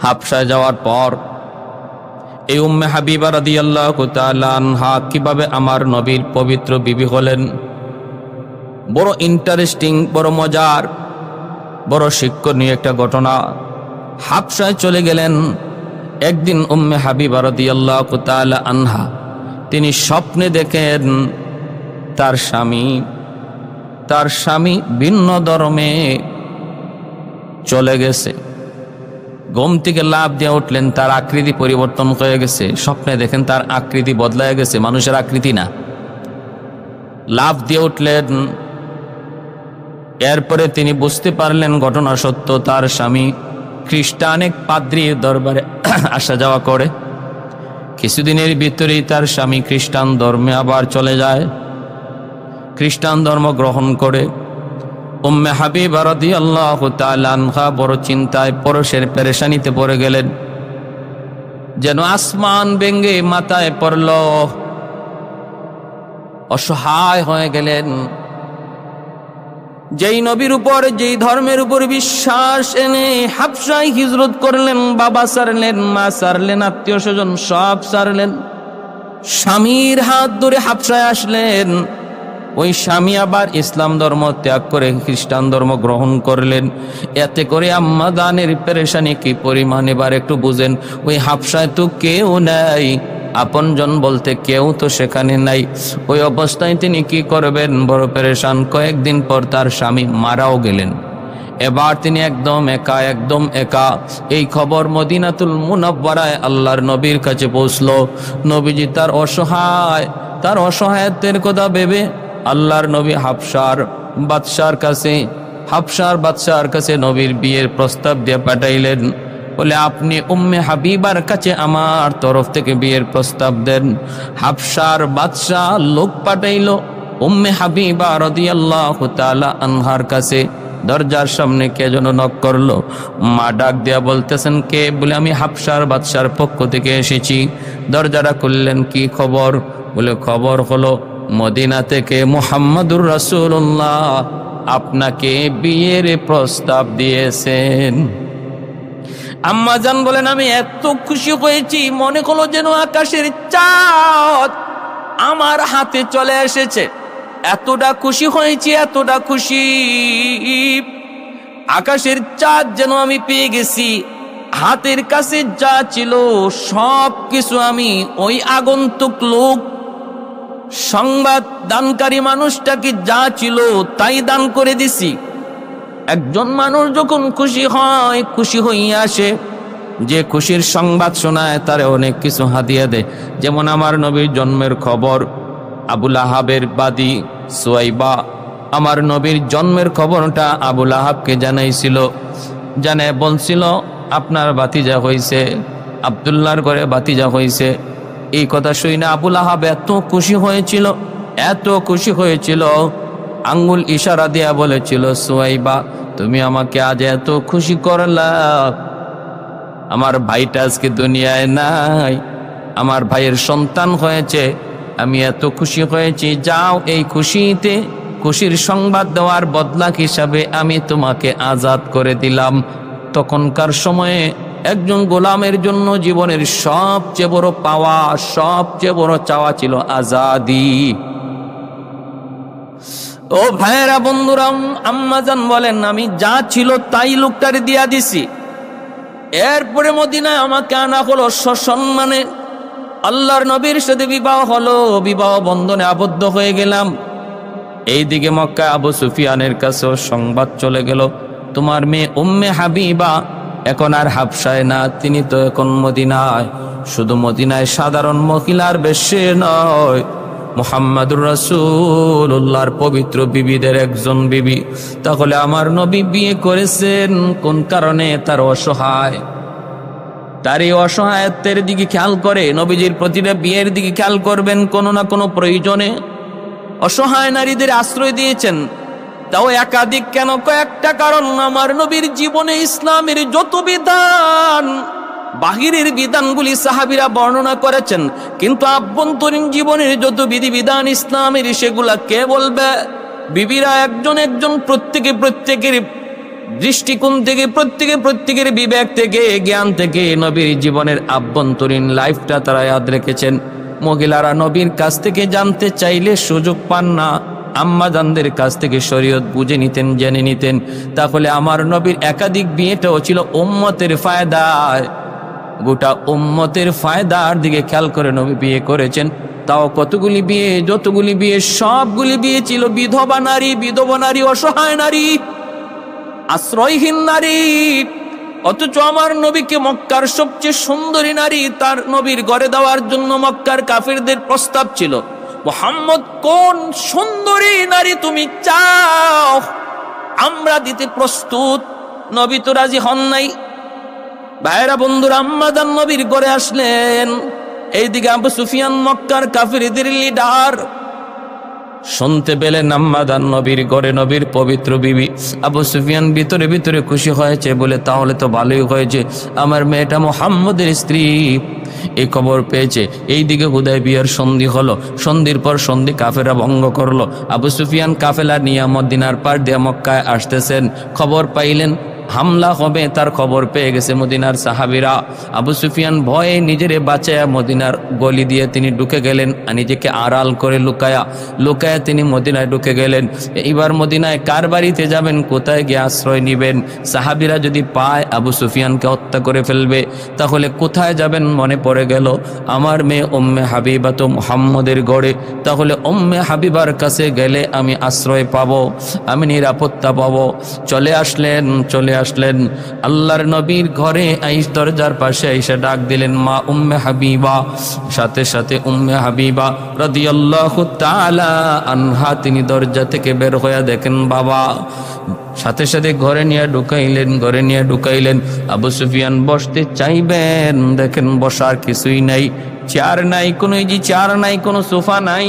হাবশায় যাওয়ার পর এই উম্মে হাবিবা রাদিয়াল্লাহু তাআলা আনহা কিভাবে আমার নবীর পবিত্র বিবি হলেন, বড় ইন্টারেস্টিং, বড় মজার, বড় শিক্ষণীয় একটা ঘটনা। হাবশায় চলে গেলেন। একদিন উম্মে হাবিবা রাদিয়াল্লাহু তাআলা আনহা তিনি স্বপ্নে দেখেন তার স্বামী ভিন্ন ধর্মে চলে গেছে। ঘুম থেকে লাফ দিয়ে উঠলেন, তার আকৃতি পরিবর্তন হয়ে গেছে। স্বপ্নে দেখেন তার আকৃতি বদলায় গেছে, মানুষের আকৃতি না। লাফ দিয়ে উঠলেন। এরপরে তিনি বুঝতে পারলেন ঘটনা সত্য। তার স্বামী খ্রিস্টান এক পাদ্রীর দরবারে আসা যাওয়া করে। কিছুদিনের ভিতরেই তার স্বামী খ্রিস্টান ধর্মে আবার চলে যায়, খ্রিস্টান ধর্ম গ্রহণ করে। উম্মে হাবিবা রাদিয়াল্লাহু তাআলা আনহা বড় চিন্তায়, পরশের পেরেশানিতে পড়ে গেলেন, যেন আসমান ভেঙে মাথায় পড়ল। অসহায় হয়ে গেলেন। যেই নবীর উপর, যেই ধর্মের উপর বিশ্বাস এনে হাবশায় হিজরত করলেন, বাবা ছাড়লেন, মা ছাড়লেন, আত্মীয় স্বজন সব ছাড়লেন, স্বামীর হাত ধরে হাবশায় আসলেন। ওই স্বামী আবার ইসলাম ধর্ম ত্যাগ করে খ্রিস্টান ধর্ম গ্রহণ করলেন। এতে করে আম্মা জানের পেরেশানি কি পরিমাণ এবার একটু বুঝেন। ওই হাবশায় তো কেউ নাই, আপনজন বলতে কেউ তো সেখানে নাই। ওই অবস্থায় তিনি কি করবেন, বড় পেরেশান। কয়েকদিন পর তার স্বামী মারাও গেলেন। এবার তিনি একদম একা। এই খবর মদিনাতুল মুনাওয়ারায় আল্লাহর নবীর কাছে পৌঁছলো। নবীজি তার অসহায়ত্বের কথা ভেবে আল্লাহর নবী হাবশার বাদশার কাছে নবীর বিয়ের প্রস্তাব দিয়ে পাঠাইলেন। বলে, আপনি উম্মে হাবিবার কাছে আমার তরফ থেকে বিয়ের প্রস্তাব দেন। হাবশার বাদশাহ লোক পাঠাইল উম্মে হাবিবা রাদিয়াল্লাহু তাআলা আনহার কাছে। দরজার সামনে কে যেন নক করলো। মা ডাক দিয়া বলতেছেন, কে? বলে, আমি হাবশার বাদশার পক্ষ থেকে এসেছি। দরজাটা খুললেন। কি খবর? বলে, খবর হলো মদিনা থেকে মুহাম্মাদুর রাসূলুল্লাহ আপনাকে বিয়ের প্রস্তাব দিয়েছেন। আম্মা জান বলেন, আমি এত খুশি হয়েছি, মনে হলো যেন আকাশের চাঁদ আমার হাতে চলে এসেছে। এতটা খুশি হয়েছি, এতটা খুশি, আকাশের চাঁদ যেন আমি পেয়ে গেছি। হাতের কাছে যা ছিল সব কিছু আমি ওই আগন্তুক লোক, সংবাদ দানকারী মানুষটাকে যা ছিল তাই দান করে দিছি। একজন মানুষ যখন খুশি হয়, খুশি হইয়া আসে, যে খুশির সংবাদ শোনায় তারে অনেক কিছু হাদিয়া দেয়। যেমন আমার নবীর জন্মের খবর আবুল আহাবের বাদী সুয়াইবা আমার নবীর জন্মের খবরটা আবুল আহাবকে জানাইছিল। জানায় বলছিল, আপনার ভাতিজা হইছে, আব্দুল্লাহর ঘরে ভাতিজা হইছে। এই কথা শুনে আবুল আহাব এত খুশি হয়েছিল, আঙ্গুল ইশারা দিয়া বলেছিল, সুয়াইবা তুমি আমাকে আজ এত খুশি করলা, আমার ভাইটা আজকে দুনিয়ায় নাই, আমার ভাইয়ের সন্তান হয়েছে, আমি এত খুশি হয়েছি। যাও, এই খুশির সংবাদ দেওয়ার বদলা হিসাবে আমি তোমাকে আজাদ করে দিলাম। তখনকার সময়ে একজন গোলামের জন্য জীবনের সবচেয়ে বড় পাওয়া, সবচেয়ে বড় চাওয়া ছিল আজাদি। ও ভাইয়েরা, বন্ধুরা, আম্মাজান বলেন, আমি যা ছিল তাই লোকটারে দিয়া দিছি। এরপরে মদিনায় আমাকে আনা হলো সসম্মানে। আল্লাহর নবীর সাথে বিবাহ হলো, বিবাহ বন্ধনে আবদ্ধ হয়ে গেলাম। এইদিকে মক্কা আবু সুফিয়ানের কাছেও সংবাদ চলে গেল, তোমার মেয়ে উম্মে হাবিবা এখন আর হাবশায় না, তিনি তো এখন মদিনায়। শুধু মদিনায় সাধারণ মহিলার বেশে নয়, মুহাম্মাদুর রাসূলুল্লাহর পবিত্র বিবিদের একজন বিবি। তাহলে আমার নবী বিয়ে করেছেন কোন কারণে? তার অসহায়, তার এই অসহায়ত্বের দিকে খেয়াল করে নবীজির প্রতিটা বিয়ের দিকে খেয়াল করবেন। কোনো না কোনো প্রয়োজনে অসহায় নারীদের আশ্রয় দিয়েছেন, তাও একাধিক কেন, কয়েকটা কারণ। আমার নবীর জীবনে ইসলামের যত বিধান, বাহিরের বিধানগুলি সাহাবীরা বর্ণনা করেছেন, কিন্তু আভ্যন্তরীণ জীবনের যত বিধিবিধান ইসলামের, সেগুলা কে বলবে? বিবিরা একজন প্রত্যেকের দৃষ্টিকোণ থেকে, প্রত্যেকের বিবেক থেকে, জ্ঞান থেকে নবীর জীবনের আভ্যন্তরীণ লাইফটা তারা ইয়াদ রেখেছেন। মহিলারা নবীর কাছ থেকে জানতে চাইলে সুযোগ পান না, আম্মাজানদের কাছ থেকে শরীয়ত বুঝে নিতেন, জেনে নিতেন। তাহলে আমার নবীর একাধিক বিয়েটাও ছিল উম্মতের ফায়দায়, গোটা উম্মতের ফায়দার দিকে খেয়াল করে নবী বিয়ে করেছেন। তাও কতগুলি বিয়ে, যতগুলি বিয়ে, সবগুলি বিয়ে ছিল বিধবা নারী, অসহায় নারী, আশ্রয়হীন নারী। অথচ আমার নবীকে মক্কার সবচেয়ে সুন্দরী নারী তার নবীর ঘরে দেওয়ার জন্য মক্কার কাফিরদের প্রস্তাব ছিল, মুহাম্মদ কোন সুন্দরী নারী তুমি চাও, আমরা দিতে প্রস্তুত। নবী তো রাজি হন নাই। ভাইরা বন্ধুরা, আম্মাজান নবীর ঘরে আসলেন। এইদিকে আবু সুফিয়ান মক্কার কাফিরদের লিডার, শুনতে পেলেন আম্মাজান নবীর ঘরে নবীর পবিত্র বিবি। আবু সুফিয়ান ভিতরে খুশি হয়েছে, বলে তাহলে তো ভালোই হয়েছে, আমার মেয়েটা মুহাম্মদের স্ত্রী এই খবর পেয়েছে। এইদিকে হুদায়বিয়ার সন্ধি হলো, সন্ধির পর সন্ধি কাফেরা ভঙ্গ করলো। আবু সুফিয়ান কাফেলা নিয়ে মদিনার পার দিয়ে মক্কায় আসতেছেন। খবর পাইলেন হামলা হবে, তার খবর পেয়ে গেছে মদিনার সাহাবীরা। আবু সুফিয়ান ভয়ে নিজেরে বাঁচায়া মদিনার গলি দিয়ে তিনি ঢুকে গেলেন, নিজেকে আড়াল করে লুকায়া তিনি মদিনায় ঢুকে গেলেন। এইবার মদিনায় কার বাড়িতে যাবেন, কোথায় গিয়ে আশ্রয় নিবেন? সাহাবীরা যদি পায় আবু সুফিয়ানকে হত্যা করে ফেলবে, তাহলে কোথায় যাবেন? মনে পড়ে গেল আমার মেয়ে উম্মে হাবিবা তো মুহাম্মদের গড়ে, তাহলে উম্মে হাবিবার কাছে গেলে আমি আশ্রয় পাবো, আমি নিরাপত্তা পাবো। চলে আসলেন আল্লাহর নবীর ঘরে, দরজার পাশে এসে ডাক দিলেন মা উম্মে হাবিবা। সাথে উম্মে হাবিবা রাদিয়াল্লাহু তাআলা আনহা তিনি দরজা থেকে বের হয়ে দেখেন বাবা। সাথে ঘরে নিয়ে ঢুকাইলেন। আবু সুফিয়ান বসতে চাইবেন, দেখেন বসার কিছুই নাই, চেয়ার নাই, কোনো সোফা নাই,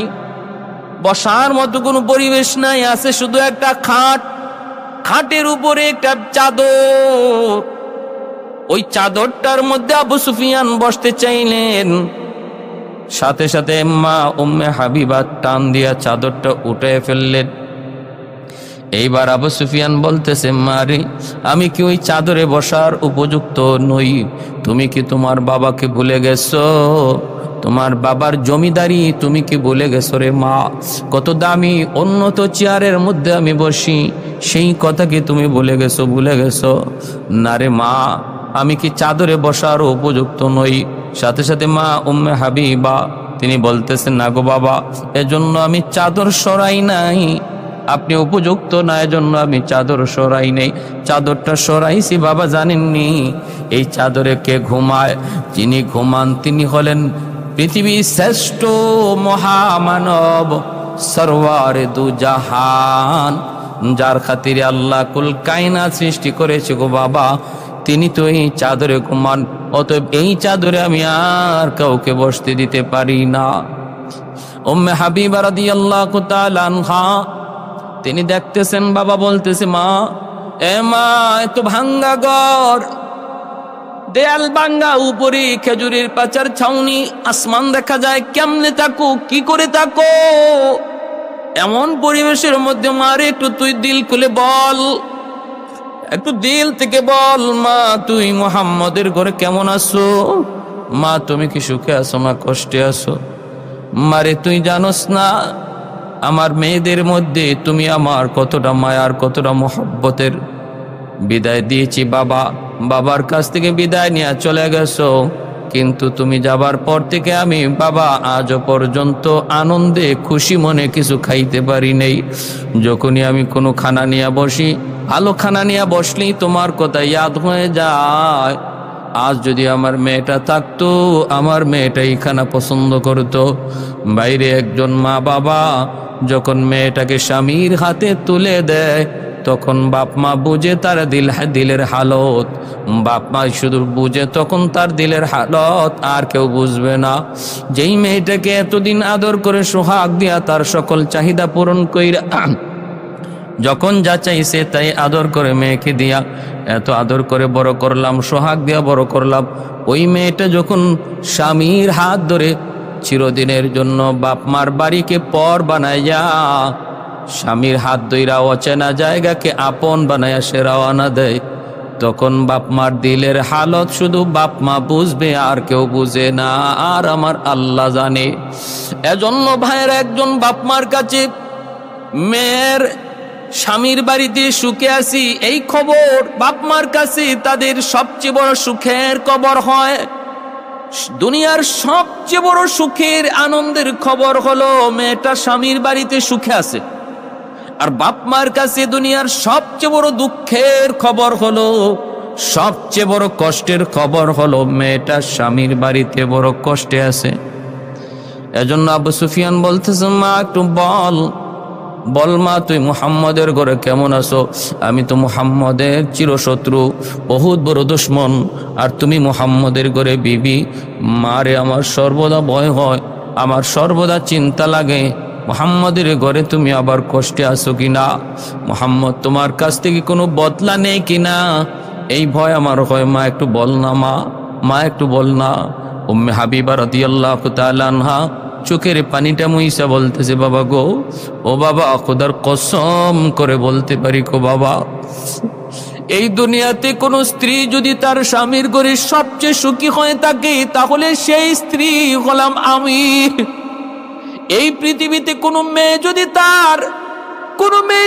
বসার মতো কোনো পরিবেশ নাই, আছে শুধু একটা খাটের উপরে একটা চাদর। ওই চাদরটার মধ্যে আবু সুফিয়ান বসতে চাইলেন। সাথে মা উম্মে হাবিবা টান দিয়া চাদরটা উঠে ফেললেন। এইবার আবু সুফিয়ান বলতেছে, মারে আমি কি ওই চাদরে বসার উপযুক্ত নই? তুমি কি তোমার বাবাকে ভুলে গেছো? তোমার বাবার জমিদারি তুমি কি ভুলে গেছো রে মা? কত দামি উন্নত চেয়ারের মধ্যে আমি বসি, সেই কথা কি তুমি ভুলে গেছো? না রে মা, আমি কি চাদরে বসার উপযুক্ত নই? সাথে মা উম্মে হাবিবা তিনি বলতেছেন, না গো বাবা, এজন্য আমি চাদর সরাই নাই, আপনি উপযুক্ত না এজন্য আমি চাদর সরাই নেই। চাদরটা সরাইছি বাবা জানেননি, এই চাদরে কে ঘুমায়? যিনি ঘুমান তিনি হলেন পৃথিবীর শ্রেষ্ঠ মহামানব, সরওয়ারে দু জাহান, যার খাতিরে আল্লাহ কুল কায়নাত সৃষ্টি করেছে গো বাবা, তিনি তো এই চাদরে ঘুমান। অতএব এই চাদরে আমি আর কাউকে বসতে দিতে পারি না। উম্মে হাবিবা রাদিয়াল্লাহু তাআলা আনহা তিনি দেখতেছেন, বাবা বলতেছে, মা এত ভাঙ্গা ঘর, দেয়াল ভাঙ্গা, উপরে খেজুরের পাচার ছাউনি, আসমান দেখা যায়, কেমনে থাকো, কি করে থাকো এমন পরিবেশের মধ্যে? মারে একটু তুই দিল খুলে বল, একটু দিল থেকে বল, মা তুই মুহাম্মদের ঘরে কেমন আছো? মা তুমি কি সুখে আছো না কষ্টে আছো? মারে তুই জানোস না আমার মেয়েদের মধ্যে তুমি আমার কতটা মায়ার, কতটা মোহব্বতের বিদায় দিয়েছি। বাবার কাছ থেকে বিদায় নিয়ে চলে গেছো, কিন্তু তুমি যাবার পর থেকে আমি বাবা আজও পর্যন্ত আনন্দে খুশি মনে কিছু খাইতে পারি নেই। যখনই আমি কোনো খানা নিয়ে বসি, ভালো খানা নিয়ে বসলেই তোমার কথা ইয়াদ হয়ে যায়। আজ যদি আমার মেয়েটা থাকতো, আমার মেয়েটাই খানা পছন্দ করতো। বাইরে একজন মা বাবা যখন মেয়েটাকে স্বামীর হাতে তুলে দেয়, তখন বাপ মা বুঝে তার দিলের হালত, বাপ মা শুধু বুঝে তখন তার দিলের হালত, আর কেউ বুঝবে না। যেই মেয়েটাকে এতদিন আদর করে সোহাগ দিয়া তার সকল চাহিদা পূরণ কইরা, যখন যা চাইছে তাই আদর করে মেয়েকে দিয়া, এত আদর করে বড় করলাম, সোহাগ দিয়া বড় করলাম, ওই মেয়েটা যখন স্বামীর হাত ধরে চিরদিনের জন্য বাপ মার বাড়িকে পর বানাইয়া স্বামীর হাত ধইরা অচেনা জায়গাকে আপন বানায়া সে রওনা দেয়, তখন বাপ মার দিলের হালত শুধু বাপ মা বুঝবে, আর কেউ বুঝে না, আর আমার আল্লাহ জানে। এজন্য ভাইয়ের, একজন বাপ মার কাছে মেয়ের স্বামীর বাড়িতে সুখে আছি এই খবর বাপ মার কাছে তাদের সবচেয়ে বড় সুখের খবর হয়। দুনিয়ার সবচেয়ে বড় সুখের আনন্দের খবর হলো মেয়েটা স্বামীর বাড়িতে সুখে আছে। আর বাপ মার কাছে দুনিয়ার সবচেয়ে বড় দুঃখের খবর হলো, সবচেয়ে বড় কষ্টের খবর হলো মেয়েটা স্বামীর বাড়িতে বড় কষ্টে আছে। এজন্য আবু সুফিয়ান বলতেছে, মা একটু বল মা, তুই মুহাম্মদের ঘরে কেমন আছো? আমি তো মুহাম্মদের চিরশত্রু, বহুত বড় দুশমন, আর তুমি মুহাম্মদের ঘরে বিবি। মারে, আমার সর্বদা ভয় হয়, আমার সর্বদা চিন্তা লাগে, মুহাম্মদের ঘরে তুমি আবার কষ্টে আছো কিনা, মুহাম্মদ তোমার কাছ থেকে কোনো বদলা নেই কিনা, এই ভয় আমার হয়। মা একটু বল না, মা একটু বল না। উম্মে হাবিবা রাদিয়াল্লাহু তাআলা আনহা চোখের পানিটা মুইসা বলতেছে, বাবা গো, ও বাবা, খোদার কসম করে বলতে পারি গো বাবা, এই দুনিয়াতে কোন স্ত্রী যদি তার স্বামীর ঘরে সবচেয়ে সুখী হয়ে থাকে, তাহলে সেই স্ত্রী হলাম আমি। এই পৃথিবীতে কোনো মেয়ে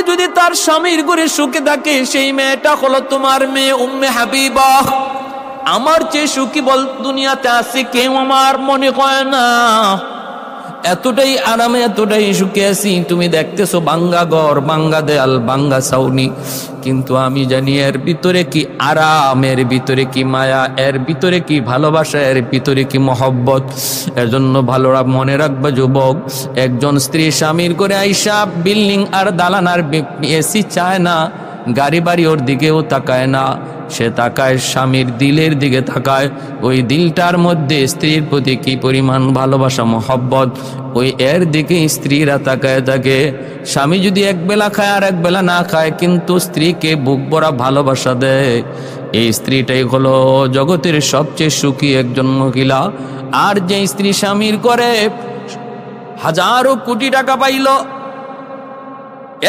যদি তার স্বামীর ঘরে সুখে থাকে, সেই মেয়েটা হলো তোমার মেয়ে উম্মে হাবিবা। আমার চেয়ে সুখী বল দুনিয়াতে আছে কেউ? আমার মনে হয় না। এতটাই আরামে, এতটাই সুখে আছি। তুমি দেখতেছো বাঙ্গা ঘর, বাঙ্গা দেয়াল, বাঙ্গা ছাউনি, কিন্তু আমি জানি এর ভিতরে কি আরাম, এর ভিতরে কি মায়া, এর ভিতরে কি ভালোবাসা, এর ভিতরে কি মহব্বত। এজন্য ভালো মনে রাখবা যুবক, একজন স্ত্রী স্বামীর করে আইসা বিল্ডিং আর দালান আর এসি চায় না, গাড়ি বাড়ি ওর দিকেও তাকায় না, সে তাকায় স্বামীর দিলের দিকে তাকায়। ওই দিলটার মধ্যে স্ত্রীর প্রতি কি পরিমাণ ভালোবাসা, মহব্বত, ওই এর দিকে স্ত্রীরা তাকায় থাকে। স্বামী যদি এক বেলা খায় আর এক বেলা না খায়, কিন্তু স্ত্রীকে বুক ভরা ভালোবাসা দেয়, এই স্ত্রীটাই হলো জগতের সবচেয়ে সুখী একজন মহিলা। আর যে স্ত্রী স্বামীর করে হাজারো কোটি টাকা পাইল,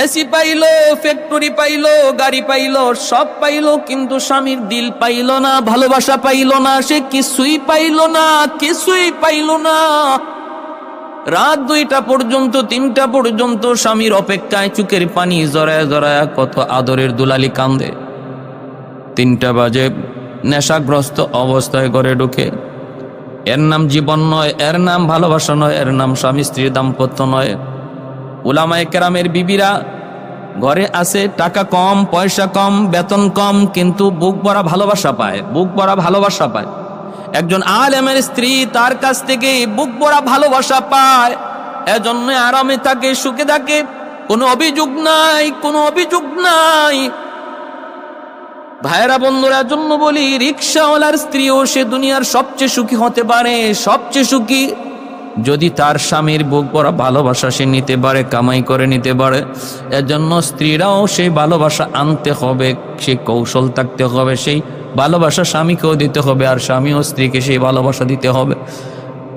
এসি পাইলো, ফ্যাক্টরি পাইলো, গাড়ি পাইলো, সব পাইলো, কিন্তু স্বামীর দিল পাইলো না, ভালোবাসা পাইলো না, সে কিছুই পাইলো না, কিছুই পাইলো না। রাত 2টা পর্যন্ত, 3টা পর্যন্ত স্বামীর অপেক্ষায় চোখের পানি জড়ায় জড়ায় কত আদরের দুলালি কান্দে। 3টা বাজে নেশাগ্রস্ত অবস্থায় ঘরে ঢুকে। এর নাম জীবন নয়, এর নাম ভালোবাসা নয়, এর নাম স্বামী স্ত্রীর দাম্পত্য নয়। উলামায়ে কেরামের বিবিরা ঘরে আছে, টাকা কম, পয়সা কম, বেতন কম, কিন্তু বুক ভরা ভালোবাসা পায়, বুক ভরা ভালোবাসা পায়। একজন আলেমের স্ত্রী তার কাছ থেকে বুক ভরা ভালোবাসা পায়, এজন্য আরামে থাকে, সুখে থাকে, কোনো অভিযোগ নাই, কোনো অভিযোগ নাই। ভাইরা বন্ধুরা, জন্য বলি, রিক্সাওয়ালার স্ত্রীও সে দুনিয়ার সবচেয়ে সুখী হতে পারে, সবচেয়ে সুখী, যদি তার স্বামীর বুক ভরা ভালোবাসা সে নিতে পারে, কামাই করে নিতে পারে। এজন্য স্ত্রীরাও সেই ভালোবাসা আনতে হবে, সেই কৌশল থাকতে হবে, সেই ভালোবাসা স্বামীকেও দিতে হবে, আর স্বামীও স্ত্রীকে সেই ভালোবাসা দিতে হবে।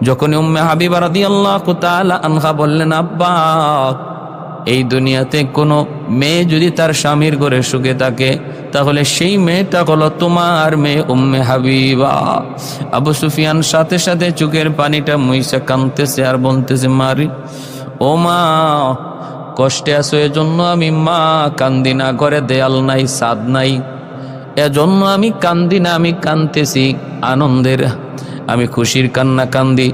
যখন উম্মে হাবিবা রাদিয়াল্লাহু তাআলা আনহা বললেন, আব্বা, এই দুনিয়াতে কোনো মেয়ে যদি তার স্বামীর ঘরে সুখে থাকে, তাহলে সেই মেয়েটা হলো তোমার মেয়ে উম্মে হাবিবা। আবু সুফিয়ান সাথে সাথে চোখের পানিটা মুইসা কাঁদতেছে আর বলতেছে, মারি, ও মা, কষ্টে আছো এজন্য আমি মা কান্দি না, ঘরে দেয়াল নাই, ছাদ নাই, এজন্য আমি কান্দি না, আমি কাঁদতেছি আনন্দের, আমি খুশির কান্না কান্দি।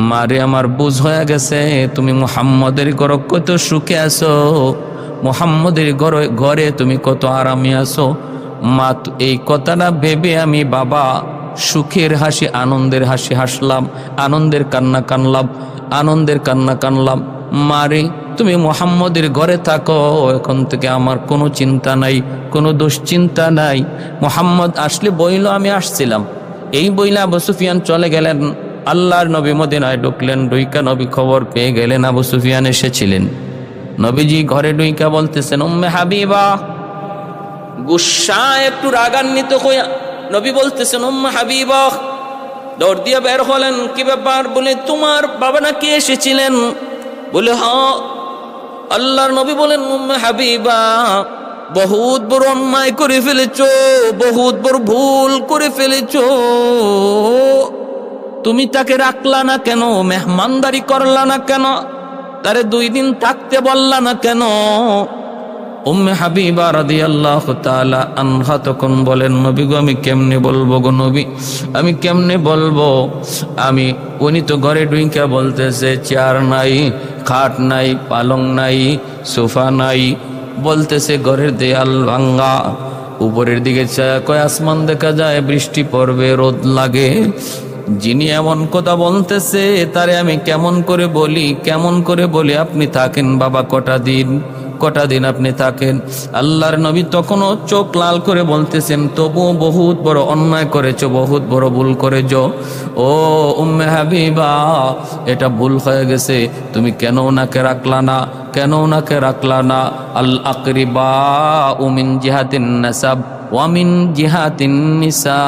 মারে, আমার বুঝ হয়ে গেছে তুমি মুহাম্মদের ঘরে কত সুখে আছো, মুহাম্মদের ঘরে তুমি কত আরামে আছো। মা, এই কথাটা ভেবে আমি বাবা সুখের হাসি, আনন্দের হাসি হাসলাম, আনন্দের কান্না কানলাম, আনন্দের কান্না কানলাম। মারে, তুমি মুহাম্মদের ঘরে থাকো, এখন থেকে আমার কোনো চিন্তা নাই, কোনো দুশ্চিন্তা নাই। মুহাম্মদ আসলে বইল আমি আসছিলাম, এই বইলা আবু সুফিয়ান চলে গেলেন। আল্লাহর নবী মদিনায় ঢুকলেন, ঢুইকা নবী খবর পেয়ে গেলেন আবু সুফিয়ান এসেছিলেন। নবীজি ঘরে ঢুইকা বলতেছেন, উম্মে হাবিবা, গুসা একটু রাগান্বিত হইয়া নবী বলতেছেন, উম্মে হাবিবা, দৌড় দিয়ে বের হলেন। কি ব্যাপার? বলে, তোমার বাবা নাকি এসেছিলেন? বলে, হ্যাঁ। আল্লাহর নবী বলেন, উম্মে হাবিবা বহুত বড় অন্যায় করে ফেলেছো, বহুত বড় ভুল করে ফেলেছো। তুমি তাকে রাখলা না কেন? মেহমানদারি করলা না কেন? তারে 2 দিন থাকতে বললা না কেন? উম্মে হাবিবা রাদিয়াল্লাহু তাআলা আনহা তখন বলেন, নবী গো আমি কেমনে বলবো গো নবী, আমি কেমনে বলবো? উনি তো ঘরে ঢুইকা বলতেছে চেয়ার নাই, খাট নাই, পালং নাই, সোফা নাই, বলতেছে ঘরের দেয়াল ভাঙ্গা, উপরের দিকে কয় আসমান দেখা যায়, বৃষ্টি পড়বে, রোদ লাগে। যিনি এমন কথা বলতেছে তারে আমি কেমন করে বলি আপনি থাকেন বাবা কটা দিন আপনি থাকেন। আল্লাহর নবী তখনও চোখ লাল করে বলতেছেন, তবু বহুত বড় অন্যায় করেছো, বহুত বড় ভুল করেছো। ও উম্মে হাবিবা, এটা ভুল হয়ে গেছে, তুমি কেন ওনাকে রাখলা না? আল আকরিবা মিন জিহাতিন নাসাব ওয়া মিন জিহাতিন নিসা।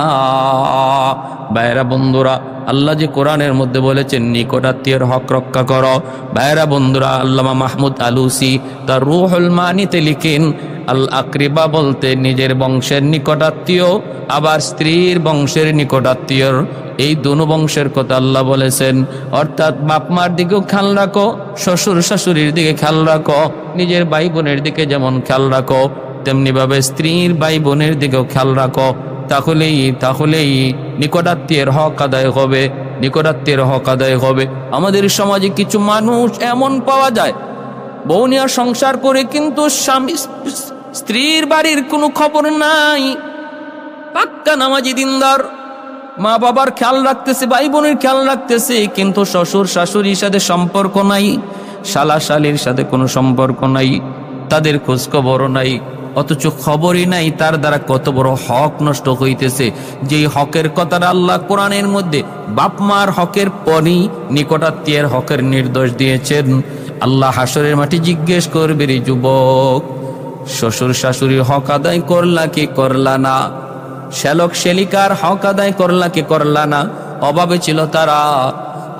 ভাইরা বন্ধুরা, আল্লাহ যে কোরআনের মধ্যে বলেছেন নিকটাত্মীয়ের হক রক্ষা করো। ভাইরা বন্ধুরা, আল্লামা মাহমুদ আলুসি তার রুহুল মানিতে লিখেন, আল আকরিবা বলতে নিজের বংশের নিকটাত্মীয়, আবার স্ত্রীর বংশের নিকটাত্মীয়, এই দুনো বংশের কথা আল্লাহ বলেছেন। অর্থাৎ বাপ মার দিকেও খেয়াল রাখো, শ্বশুর শাশুড়ির দিকে খেয়াল রাখো, নিজের ভাই বোনের দিকে যেমন খেয়াল রাখো, তেমনি ভাবে স্ত্রীর ভাই বোনের দিকেও খেয়াল রাখো। তাহলেই নিকটাত্মীয়ের হক আদায় হবে। আমাদের সমাজে কিছু মানুষ এমন পাওয়া যায়, বউ নিয়ে সংসার করে কিন্তু স্ত্রীর বাড়ির কোনো খবর নাই, পাক্কা নামাজি দিনদার, মা বাবার খেয়াল রাখতেছে, ভাই বোনের খেয়াল রাখতেছে, কিন্তু শ্বশুর শাশুড়ির সাথে সম্পর্ক নাই, শালা শালির সাথে কোনো সম্পর্ক নাই, তাদের খোঁজ খবরও নাই, অথচ খবরই নাই তার দ্বারা কত বড় হক নষ্ট হইতেছে। যেই হকের কথাটা আল্লাহ কোরআনের মধ্যে বাপ মার হকের পরই নিকটাত্মীয়ের হকের নির্দেশ দিয়েছেন। আল্লাহ হাসরের মাটি জিজ্ঞেস করবে, রে যুবক, শ্বশুর শাশুড়ির হক আদায় করলা কি করলা না? শ্যালক শ্যালিকার হক আদায় করলা কি করলা না? অভাবে ছিল তারা,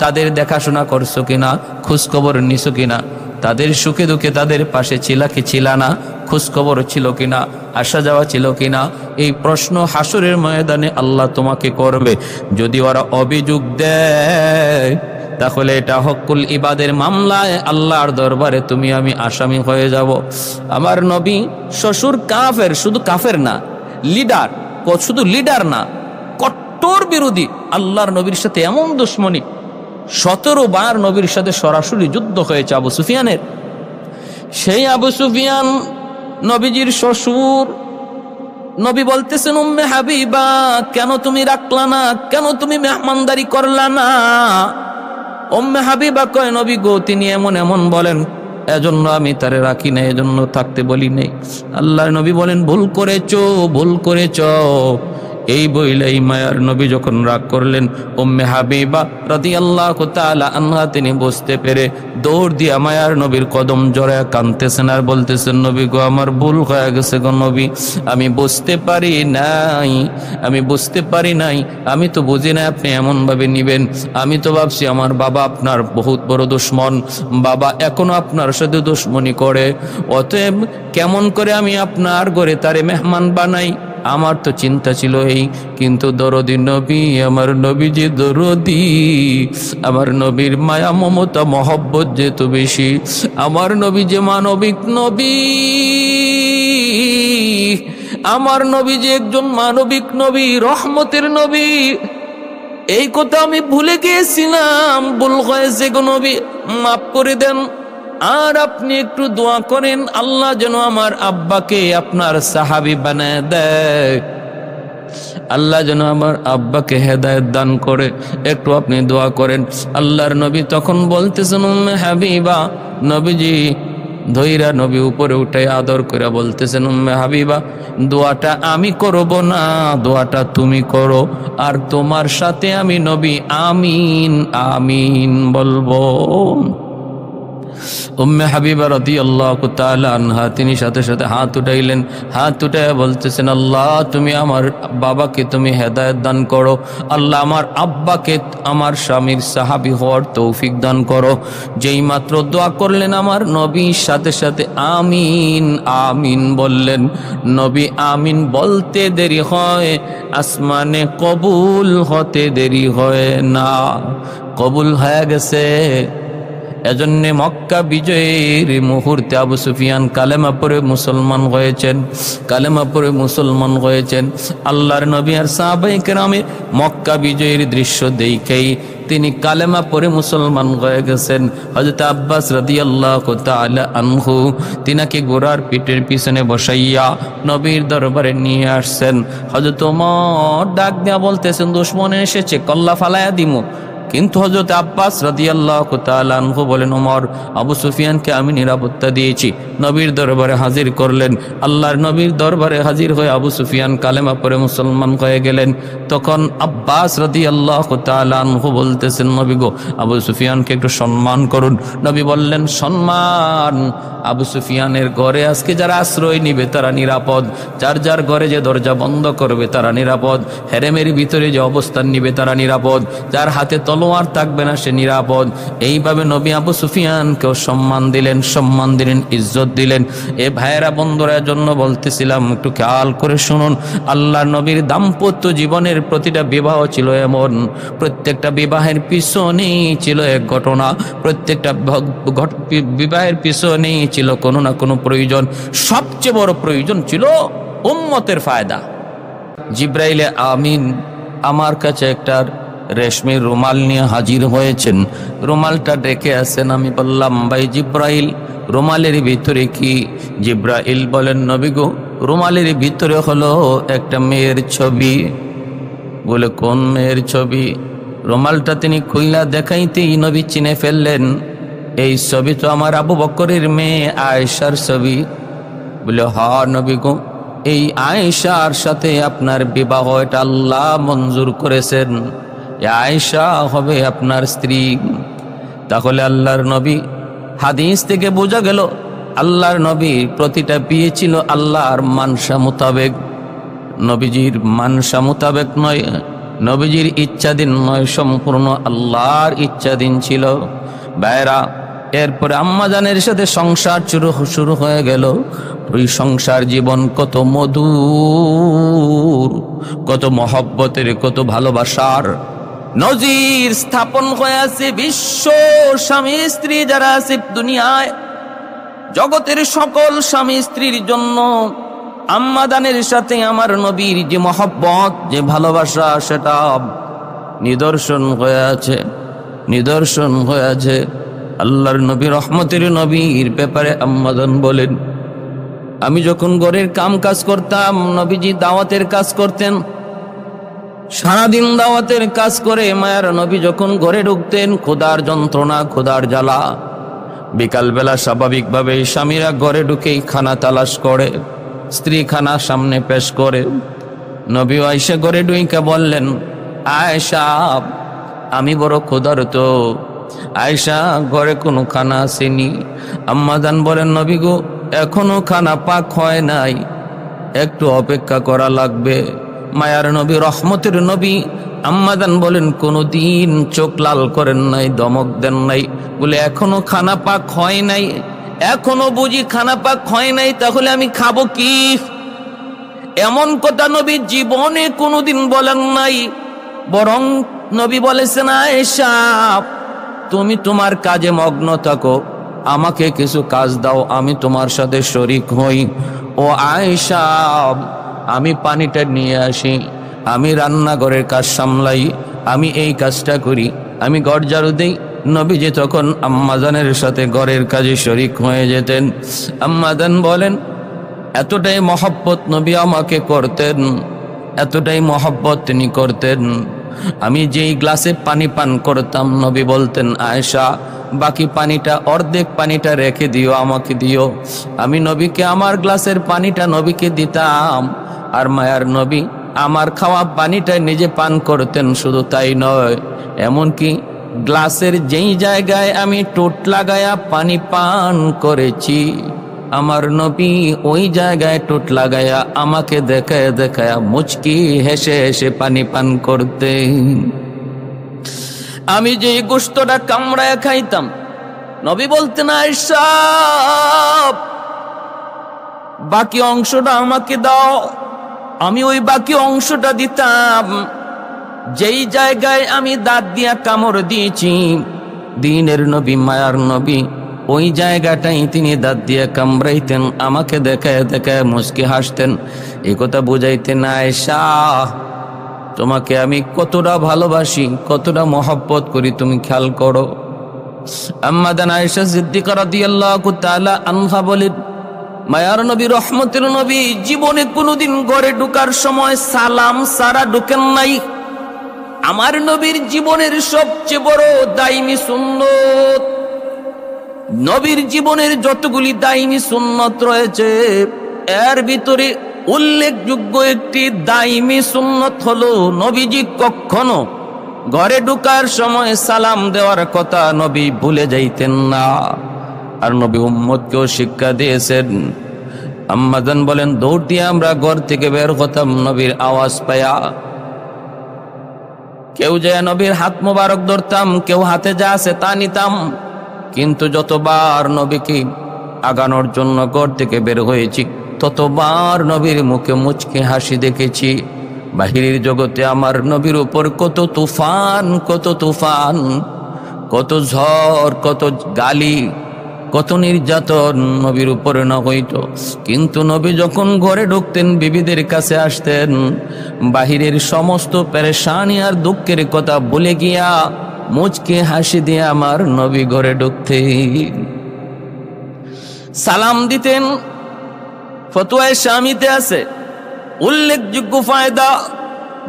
তাদের দেখাশোনা করছো কিনা, খোঁজখবর নিছো কিনা? তাদের সুখে দুঃখে তাদের পাশে ছিলা কি ছিলা না? খোঁজখবর ছিল কিনা? আসা যাওয়া ছিল কিনা? এই প্রশ্ন হাসরের ময়দানে আল্লাহ তোমাকে করবে। যদি ওরা অভিযোগ দেয়, তাহলে এটা হকুল ইবাদের মামলায় আল্লাহর দরবারে তুমি আমি আসামি হয়ে যাব। আমার নবী শ্বশুর কাফের, শুধু কাফের না, লিডার, শুধু লিডার না, কট্টর বিরোধী। আল্লাহর নবীর সাথে এমন দুশ্মনী, 17 বার নবীর সাথে সরাসরি যুদ্ধ হয়েছে আবু সুফিয়ানের। সেই আবু সুফিয়ান নবীজির শ্বশুর। নবী বলতেছেন, উম্মে হাবিবা কেন তুমি রাখলা না, কেন তুমি মেহমানদারি করলা না? উম্মে হাবিবা কয়, নবী গো তিনি এমন বলেন, এজন্য আমি তারে রাখি না, এজন্য থাকতে বলি নাই। আল্লাহর নবী বলেন, ভুল করেছো। এই বইলাই মায়ার নবী যখন রাগ করলেন, উম্মে হাবিবা রাদিয়াল্লাহু তাআলা আনহা তিনি বুঝতে পেরে দৌড় দিয়া মায়ার নবীর কদম জড়ায় কাঁদতেছেন আর বলতেছেন, নবী গো আমার ভুল হয়ে গেছে গো নবী, আমি বুঝতে পারি নাই, আমি তো বুঝি না আপনি এমন ভাবে নিবেন। আমি তো ভাবছি আমার বাবা আপনার বহুত বড় দুশ্মন, বাবা এখনো আপনার সাথে দুশ্মনী করে, অতএব কেমন করে আমি আপনার ঘরে তারে মেহমান বানাই। আমার তো চিন্তা ছিল এই, কিন্তু দরদি নবী, আমার নবী যে দরদি, আমার নবীর মায়া মমতা মহব্বত যেহেতু বেশি, আমার নবী যে মানবিক নবী, আমার নবী যে একজন মানবিক নবী, রহমতের নবী, এই কথা আমি ভুলে গিয়েছিলাম, ভুল হয়েছে গো নবী, মাফ করে দেন। আর আপনি একটু দোয়া করেন আল্লাহ যেন আমার আব্বাকে আপনার সাহাবী বানায় দেয়, আল্লাহ যেন আমার আব্বাকে হেদায়েত দান করে, একটু আপনি দোয়া করেন। আল্লাহর নবী তখন বলতেছেন, উম্মে হাবিবা, নবীজি ধৈরা নবী উপরে উঠে আদর করে বলতেছেন, উম্মে হাবিবা দোয়াটা আমি করব না, দোয়াটা তুমি করো, আর তোমার সাথে আমি নবী আমিন আমিন বলবো। উম্মে হাবিবা রাদিয়াল্লাহু তাআলা আনহা তিনি সাথে সাথে হাত উঠাইলেন, হাত উঠায় বলতেছেন, আল্লাহ তুমি আমার বাবাকে তুমি হেদায়েত দান করো, আল্লাহ আমার আব্বাকে আমার স্বামীর সাহাবী হওয়ার তৌফিক দান করো। যেই মাত্র দোয়া করলেন আমার নবী সাথে সাথে আমিন আমিন বললেন। নবী আমিন বলতে দেরি হয়, আসমানে কবুল হতে দেরি হয় না, কবুল হয়ে গেছে। এজন্যে মক্কা বিজয়ের মুহূর্তে আবু সুফিয়ান কালেমা পড়ে মুসলমান হয়েছেন, কালেমা পড়ে মুসলমান হয়েছেন। আল্লাহর নবী আর সাহাবায়ে কেরামে মক্কা বিজয়ের দৃশ্য দেখেই তিনি কালেমা পড়ে মুসলমান হয়ে গেছেন। হযরত আব্বাস রাদিয়াল্লাহু তাআলা আনহু তিনাকে ঘোড়ার পিঠের পিছনে বসাইয়া নবীর দরবারে নিয়ে আসছেন। হযরত ওমর ডাক দিয়া বলতেছেন, দুশমন এসেছে, কল্লা ফালায়া দিমু। কিন্তু হযরত আব্বাস রাদিয়াল্লাহু তাআলা আনহু বলেন, ওমর আবু সুফিয়ানকে আমি নিরাপত্তা দিয়েছি। নবীর দরবারে হাজির করলেন। আল্লাহর নবীর দরবারে হাজির হয়ে আবু সুফিয়ান কালেমা পড়ে মুসলমান হয়ে গেলেন। তখন আব্বাস রাদিয়াল্লাহু তাআলা আনহু বলতেছেন, নবী গো, আবু সুফিয়ানকে একটু সম্মান করুন। নবী বললেন, সম্মান? আবু সুফিয়ানের ঘরে আজকে যারা আশ্রয় নিবে তারা নিরাপদ, যার যার ঘরে যে দরজা বন্ধ করবে তারা নিরাপদ, হেরেমের ভিতরে যে অবস্থান নিবে তারা নিরাপদ, যার হাতে তলোয়ার থাকবে না সে নিরাপদ। এইভাবে নবী আবু সুফিয়ানকেও সম্মান দিলেন, সম্মান দিলেন, ইজ্জত দিলেন। এ ভাইয়েরা বন্ধুরা জন্য বলতেছিলাম, একটু খেয়াল করে শুনুন। আল্লাহর নবীর দাম্পত্য জীবনের প্রতিটা বিবাহ ছিল এমন, প্রত্যেকটা বিবাহের পিছনেই ছিল এক ঘটনা, প্রত্যেকটা বিবাহের পিছনেই ছিল কোনো না কোনো প্রয়োজন। সবচেয়ে বড় প্রয়োজন ছিল উম্মতের ফায়দা। জিব্রাইলে আমিন আমার কাছে একটা রেশমের রুমাল নিয়ে হাজির হয়েছেন, রুমালটা ডেকে আছেন। আমি বললাম, ভাই জিব্রাইল, রুমালের ভিতরে কি? জিব্রাইল বলেন, নবী গো, রুমালের ভিতরে হলো একটা মেয়ের ছবি। বলে, কোন মেয়ের ছবি? রুমালটা তিনি খুইলা দেখাইতেই নবী চিনে ফেললেন, এই ছবি তো আমার আবু বকরের মেয়ে আয়েশার ছবি। বলে, হ্যাঁ নবী গো, এই আয়েশার সাথে আপনার বিবাহ এটা আল্লাহ মঞ্জুর করেছেন, আয়েশা হবে আপনার স্ত্রী। তাহলে আল্লাহর নবী, হাদিস থেকে বোঝা গেল আল্লাহর নবীর প্রতিটা বিয়ে ছিল আল্লাহর মানসা মোতাবেক, নবীজির মানসা মোতাবেক নয়, নবীজির ইচ্ছাধীন নয়, সম্পূর্ণ আল্লাহর ইচ্ছাধীন ছিল। ভাইরা, এরপরে আম্মাজানের সাথে সংসার শুরু হয়ে গেল। ওই সংসার জীবন কত মধুর, কত মহব্বতের, কত ভালোবাসার নজির স্থাপন হয়ে আছে। বিশ্ব স্বামী স্ত্রী যারা আছে দুনিয়ায়, জগতের সকল স্বামী স্ত্রীর জন্য আম্মাদানের সাথে আমার নবীর যে মহব্বত, যে ভালোবাসা, সেটা নিদর্শন হয়ে আছে, নিদর্শন হয়ে আছে। আল্লাহর নবী, রহমতের নবীর ব্যাপারে আম্মাদান বলেন, আমি যখন ঘরের কাম কাজ করতাম, নবীজি দাওয়াতের কাজ করতেন, সারাদিন দাওয়াতের কাজ করে মায়ার নবী যখন ঘরে ঢুকতেন, খোদার যন্ত্রণা, খোদার জ্বালা। বিকালবেলা স্বাভাবিকভাবে স্বামীরা ঘরে ঢুকেই খানা তালাশ করে, স্ত্রী খানা সামনে পেশ করে। নবী আয়েশা ঘরে ঢুকে বললেন, আয়েশা আমি বড় ক্ষুধার্ত। আয়েশা ঘরে কোনো খানা আসেনি। আম্মাজান বলেন, নবী গো, এখনো খানা পাক হয় নাই, একটু অপেক্ষা করা লাগবে। মায়ার নবী, রহমতের নবী আম্মাজান বলেন, কোনদিন চোখ লাল করেন নাই, দমক দেন নাই। বলে, এখনো খানা পাক হয় নাই? এখনো বুঝি খানা পাক হয় নাই, তাহলে আমি খাবো কি? এমন কথা নবী জীবনে কোনোদিন বলেন নাই। বরং নবী বলেছেন, আয়েশা তুমি তোমার কাজে মগ্ন থাকো, আমাকে কিছু কাজ দাও, আমি তোমার সাথে শরীক হই। ও আয়েশা, আমি পানিটা নিয়ে আসি, আমি রান্নাঘরের কাজ সামলাই, আমি এই কাজটা করি, আমি ঘর ঝাড়ু দিই। নবীজি তখন আম্মাজানের সাথে ঘরের কাজে শরীক হয়ে যেতেন। আম্মাজান বলেন, এতটাই মহব্বত নবী আমাকে করতেন, এতটাই মহব্বত তিনি করতেন। আমি যেই গ্লাসে পানি পান করতাম, নবী বলতেন, আয়েশা বাকি পানিটা, অর্ধেক পানিটা রেখে দিও, আমাকে দিও। আমি নবীকে আমার গ্লাসের পানিটা নবীকে দিতাম। আর মায়ার নবী আমার খাওয়া পানিটা নিজে পান করতেন। শুধু তাই নয়, এমনকি গ্লাসের যেই জায়গায় আমি ঠোঁট লাগায়া পানি পান করেছি, আমার নবী ওই জায়গায় ঠোঁট লাগায়া আমাকে দেখায় দেখায়া মুচকি হেসে হেসে পানি পান করতেন। আমি যে গোশতটা কামড়ায় খাইতাম, নবী বলতেন আয়েশা বাকি অংশটা আমাকে দাও। আমি ওই বাকি অংশটা দিতাম। যেই জায়গায় আমি দাঁত দিয়া কামড় দিয়েছি, দিনের নবী মায়ার নবী ওই জায়গাটাই তিনি দাঁত দিয়ে কামড়াইতেন, আমাকে দেখায় দেখায় মুচকি হাসতেন। এই কথা বুঝাইতেন আয়েশা তোমাকে আমি কতটা ভালোবাসি, কতটা মহব্বত করি তুমি খেয়াল করো। আম্মা জান আয়েশা সিদ্দিকা রাদিয়াল্লাহু তাআলা আনহা বলেন, মায়ার নবী রহমতের নবী জীবনে কোনোদিন ঘরে ঢোকার সময় সালাম সারা ঢোকেন নাই। আমার নবীর জীবনের সবচেয়ে বড় দাইমি সুন্নত, নবীর জীবনের যতগুলি দাইমি সুন্নত রয়েছে এর ভিতরে উল্লেখযোগ্য একটি দাইমি সুন্নত হলো নবীজি কখনো ঘরে ঢোকার সময় সালাম দেওয়ার কথা নবী ভুলে যাইতেন না। আর নবী উম্মতকেও শিক্ষা দিয়েছেন। আম্মা জান বলেন দৌড় দিয়ে আমরা ঘর থেকে বের হতাম নবীর আওয়াজ পায়া। কেউ যায় নবীর হাত মোবারক ধরতাম, কেউ হাতে যা আছে তা নিতাম। কিন্তু যতবার নবীকে আগানোর জন্য ঘর থেকে বের হয়েছি, ততবার নবীর মুখে মুচকে হাসি দেখেছি। বাহিরের জগতে আমার নবীর উপর কত তুফান, কত তুফান, কত ঝড়, কত গালি, কত নির্যাতন নবীর উপরে না হইতো, কিন্তু নবী যখন ঘরে ঢুকতেন, বিবিদের কাছে আসতেন, বাহিরের সমস্ত পেরেশানি আর দুঃখের কথা ভুলে গিয়া মুচকে হাসি দিয়ে আমার নবী ঘরে ঢুকতেন, সালাম দিতেন। ফতোয়ায়ে শামিতে আছে উল্লেখযোগ্য ফায়দা,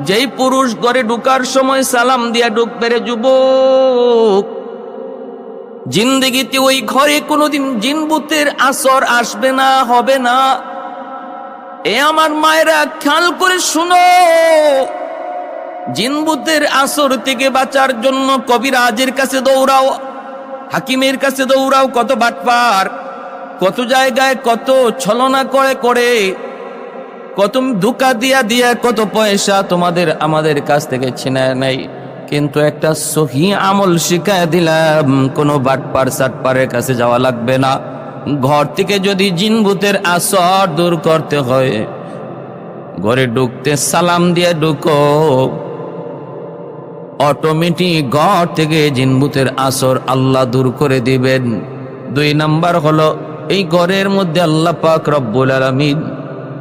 যেই পুরুষ ঘরে ঢুকার সময় সালাম দিয়া ঢুকবে রে যুবক, জিন্দেগিতে ওই ঘরে কোনোদিন জিনভূতের আসর আসবে না, হবে না। এ আমার মায়েরা খেয়াল করে শুনো, জিনভূতের আসর থেকে বাঁচার জন্য কবিরাজের কাছে দৌড়াও, হাকিমের কাছে দৌড়াও, কত বাটপার, কত জায়গায় কত ছলনা করে করে, কত ধোঁকা দিয়া দিয়া কত পয়সা তোমাদের আমাদের কাছ থেকে ছিনায় নাই। কিন্তু একটা সহি আমল শিখায় দিলাম, কোনো বাটপার সাটপারের কাছে যাওয়া লাগবে না। ঘর থেকে যদি জিনভূতের আসর দূর করতে হয়, ঘরে ঢুকতে সালাম দিয়ে ঢুকো, অটোমেটিক ঘর থেকে জিনভূতের আসর আল্লাহ দূর করে দিবেন। 2 নাম্বার হলো এই ঘরের মধ্যে আল্লাহ পাক রব্বুল আলামিন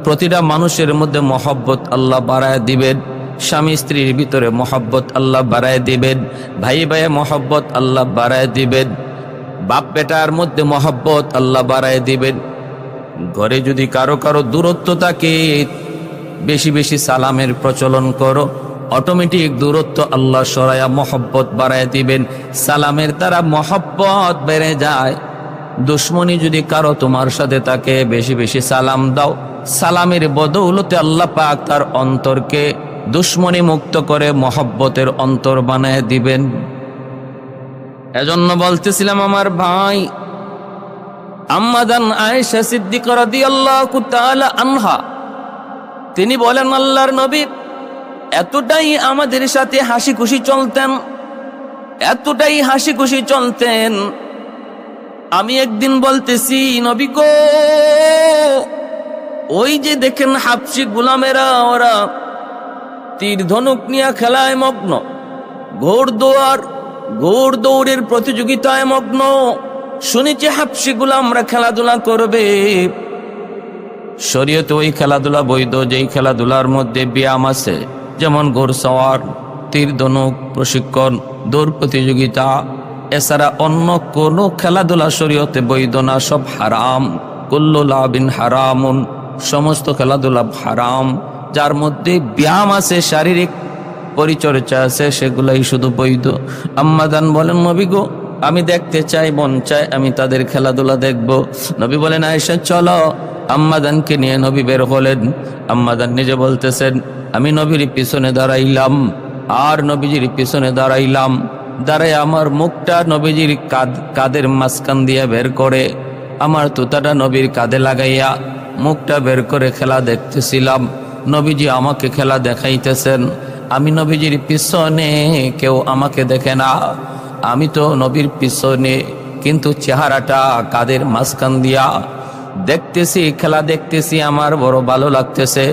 প্রতিটা মানুষের মধ্যে মহব্বত আল্লাহ বাড়ায় দিবেন। স্বামী স্ত্রীর ভিতরে মহব্বত আল্লাহ বাড়ায় দিবেন, ভাই ভাইয়ে মহব্বত আল্লাহ বাড়ায় দিবেন, বাপ বেটার মধ্যে মহব্বত আল্লাহ বাড়ায় দিবেন। ঘরে যদি কারো কারো দূরত্ব থাকে, বেশি বেশি সালামের প্রচলন করো, অটোমেটিক দূরত্ব আল্লাহ সরায়া মহব্বত বাড়ায় দিবেন। সালামের দ্বারা মহব্বত বেড়ে যায়। দুশ্মনী যদি কারো তোমার সাথে থাকে, বেশি বেশি সালাম দাও, সালামের বদৌলতে আল্লাহ পাক তার অন্তরকে দুশ্মনী মুক্ত করে মহব্বতের অন্তর বানায় দিবেন। এজন্য বলতেছিলাম আমার ভাই, আম্মা জান আয়েশা সিদ্দিকা রাদিয়াল্লাহু তাআলা আনহা তিনি বলেন আল্লাহর নবী এতটাই আমাদের সাথে হাসি খুশি চলতেন, এতটাই হাসি খুশি চলতেন। আমি একদিন বলতেছি, নবী গো, ওই যে দেখেন হাবশি গোলামেরা, ওরা তীর ধনুক নিয়ে খেলায় মগ্ন, ঘোড় দৌড়ের প্রতিযোগিতায় মগ্ন। শুনেছি হাবশি গোলামরা খেলাধুলা করবে। শরীয়তে ওই খেলাধুলা বৈধ, যেই খেলাধুলার মধ্যে ব্যায়াম আছে, যেমন ঘোড়সওয়ার, তীর ধনুক প্রশিক্ষণ, দৌড় প্রতিযোগিতা। এছাড়া অন্য কোনো খেলাধুলা শরীয়তে বৈধ না, সব হারাম। কুল্লু লাবিন হারামুন, সমস্ত খেলাধুলা হারাম। যার মধ্যে ব্যায়াম আছে, শারীরিক পরিচর্যা আছে, সেগুলাই শুধু বৈধ। আম্মা জান বলেন, নবী গো, আমি দেখতে চাই, মন চায় আমি তাদের খেলাধুলা দেখব। নবী বলেন, আয়েশা চলো। আম্মা জানকে নিয়ে নবী বের হলেন। আম্মা জান নিজে বলতেছেন, আমি নবীর পিছনে দাঁড়াইলাম আর নবীজির পিছনে দাঁড়াইলাম। দাঁড়ায় আমার মুখটা নবীজির কাদের মাঝখান দিয়ে বের করে আমার তুতাটা নবীর কাঁধে লাগাইয়া মুখটা বের করে খেলা দেখতেছিলাম। নবীজি আমাকে খেলা দেখাইতেছেন, আমি নবীজির পিছনে, কেউ আমাকে দেখে না, আমি তো নবীর পিছনে, কিন্তু চেহারাটা কাদের মাঝখান দিয়া দেখতেছি, খেলা দেখতেছি। আমার বড় ভালো লাগতেছে,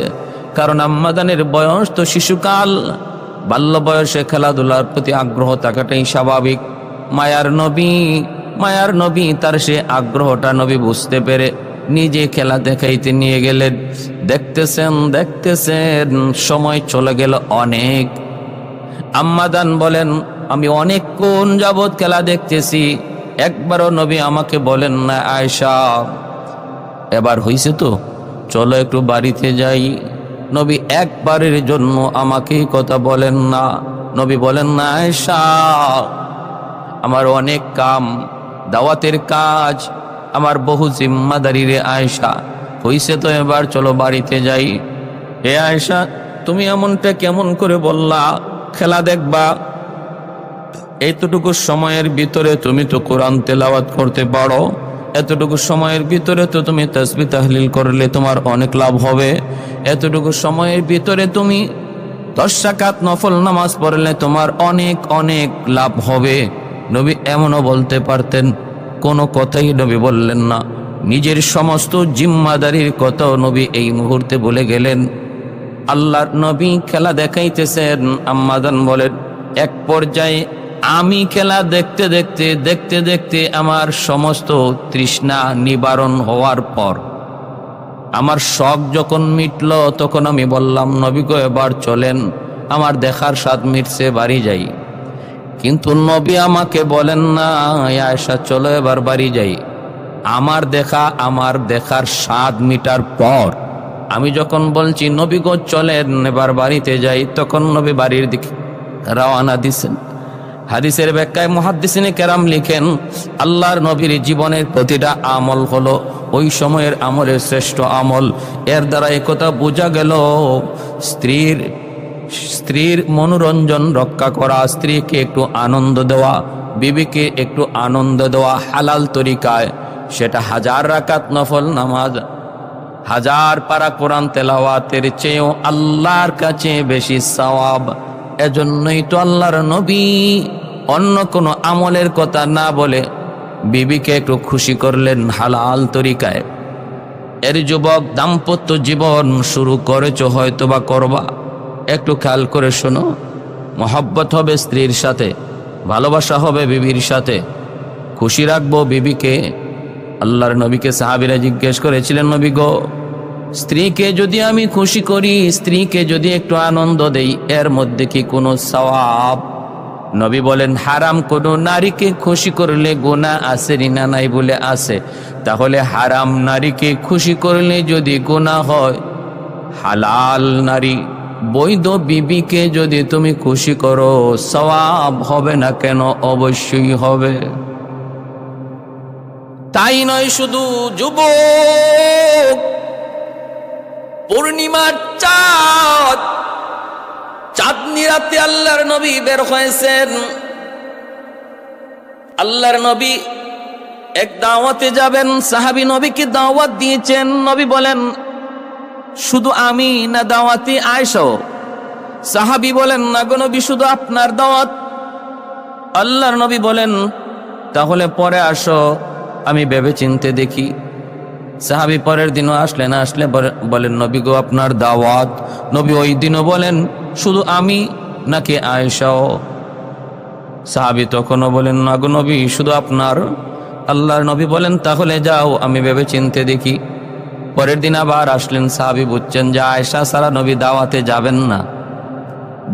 কারণ আম্মাদানের বয়স তো শিশুকাল, বাল্য বয়সে খেলাধুলার প্রতি আগ্রহ থাকাটাই স্বাভাবিক। মায়ার নবী তার সে আগ্রহটা নবী বুঝতে পেরে নিজে খেলা দেখাইতে নিয়ে গেলেন। দেখতেছেন সময় চলে গেল অনেক। আম্মাদান বলেন, আমি অনেকক্ষণ যাবৎ খেলা দেখতেছি, একবারও নবী আমাকে বলেন না, আয়েশা এবার হইছে তো, চলো একটু বাড়িতে যাই। নবী একবারের জন্য আমাকে কথা বলেন না। নবী বলেন না, আয়েশা আমার অনেক কাম, দাওয়াতের কাজ, আমার বহু জিম্মাদারি রে আয়েশা, হইছে তো এবার চলো বাড়িতে যাই। হে আয়েশা, তুমি এমনটা কেমন করে বললা? খেলা দেখবা? এতটুকু সময়ের ভিতরে তুমি তো কোরআন তেলাওয়াত করতে পারো, এতটুকু সময়ের ভিতরে তো তুমি তাসবিহ তাহলিল করলে তোমার অনেক লাভ হবে, এতটুকু সময়ের ভিতরে তুমি 10 রাকাত নফল নামাজ পড়লে তোমার অনেক অনেক লাভ হবে। নবী এমনও বলতে পারতেন, কোনো কথাই নবী বললেন না। নিজের সমস্ত জিম্মাদারির কথাও নবী এই মুহূর্তে বলে গেলেন। আল্লাহর নবী খেলা দেখাইতেছেন। আম্মাজান বলেন, এক পর্যায়ে আমি খেলা দেখতে আমার সমস্ত তৃষ্ণা নিবারণ হওয়ার পর, আমার শখ যখন মিটল, তখন আমি বললাম, নবী গো এবার চলেন, আমার দেখার স্বাদ মিটছে, বাড়ি যাই। কিন্তু নবী আমাকে বলেন না, আয়েশা চলো এবার বাড়ি যাই। আমার দেখার স্বাদ মিটার পর আমি যখন বলছি নবী গো চলেন এবার বাড়িতে যাই, তখন নবী বাড়ির দিকে রওনা দিছেন। হাদিসের ব্যাখ্যায় মুহাদ্দিসিনে কেরাম লিখেন, আল্লাহর নবীর জীবনের প্রতিটা আমল হলো ওই সময়ের আমলের শ্রেষ্ঠ আমল। এর দ্বারা একথা বোঝা গেল, স্ত্রীর মনোরঞ্জন রক্ষা করা, স্ত্রীকে একটু আনন্দ দেওয়া, বিবিকে একটু আনন্দ দেওয়া হালাল তরিকায়, সেটা 1000 রাকাত নফল নামাজ, 1000 পারা কোরআন তেলাওয়াতের চেয়েও আল্লাহর কাছে বেশি সওয়াব। এজন্যই তো আল্লাহর নবী অন্য কোনো আমলের কথা না বলে বিবিকে একটু খুশি করলেন হালাল তরিকায়। এর যুবক, দাম্পত্য জীবন শুরু করেছো, হয়তো বা করবা, একটু খেয়াল করে শোনো। মহব্বত হবে স্ত্রীর সাথে, ভালোবাসা হবে বিবির সাথে, খুশি রাখবো বিবিকে। আল্লাহর নবীকে সাহাবীরা জিজ্ঞেস করেছিলেন, নবী গো স্ত্রীকে যদি আমি খুশি করি, স্ত্রীকে যদি একটু আনন্দ দেই, এর মধ্যে কি কোনো সওয়াব? নবী বলেন, হারাম কোনো নারীকে খুশি করলে গুনাহ আছে না নাই? বলে আছে। তাহলে হারাম নারীকে খুশি করলে যদি গুনাহ হয়, হালাল নারী বৈধ বিবিকে যদি তুমি খুশি করো, সওয়াব হবে না কেন? অবশ্যই হবে। তাই নয় শুধু, যুবক, পূর্ণিমার চাঁদনি রাতে আল্লাহর নবী বের হয়েছেন। আল্লাহর নবী এক দাওয়াতে যাবেন, সাহাবী নবীকে দাওয়াত দিয়েছেন। নবী বলেন, শুধু আমি না দাওয়াতে আয়েশা? সাহাবী বলেন, না গো নবী, শুধু আপনার দাওয়াত। আল্লাহর নবী বলেন, তাহলে পরে আসো, আমি ভেবে চিনতে দেখি। সাহাবী পরের দিনও আসলে বলেন, নবী গো আপনার দাওয়াত। নবী ওই দিনও বলেন, শুধু আমি নাকি আয়েশাও? সাহাবী তখনও বলেন, না গো নবী, শুধু আপনার। আল্লাহর নবী বলেন, তাহলে যাও, আমি ভেবে চিনতে দেখি। পরের দিন আবার আসলেন। সাহাবী বুঝছেন যে আয়েশা সারা নবী দাওয়াতে যাবেন না।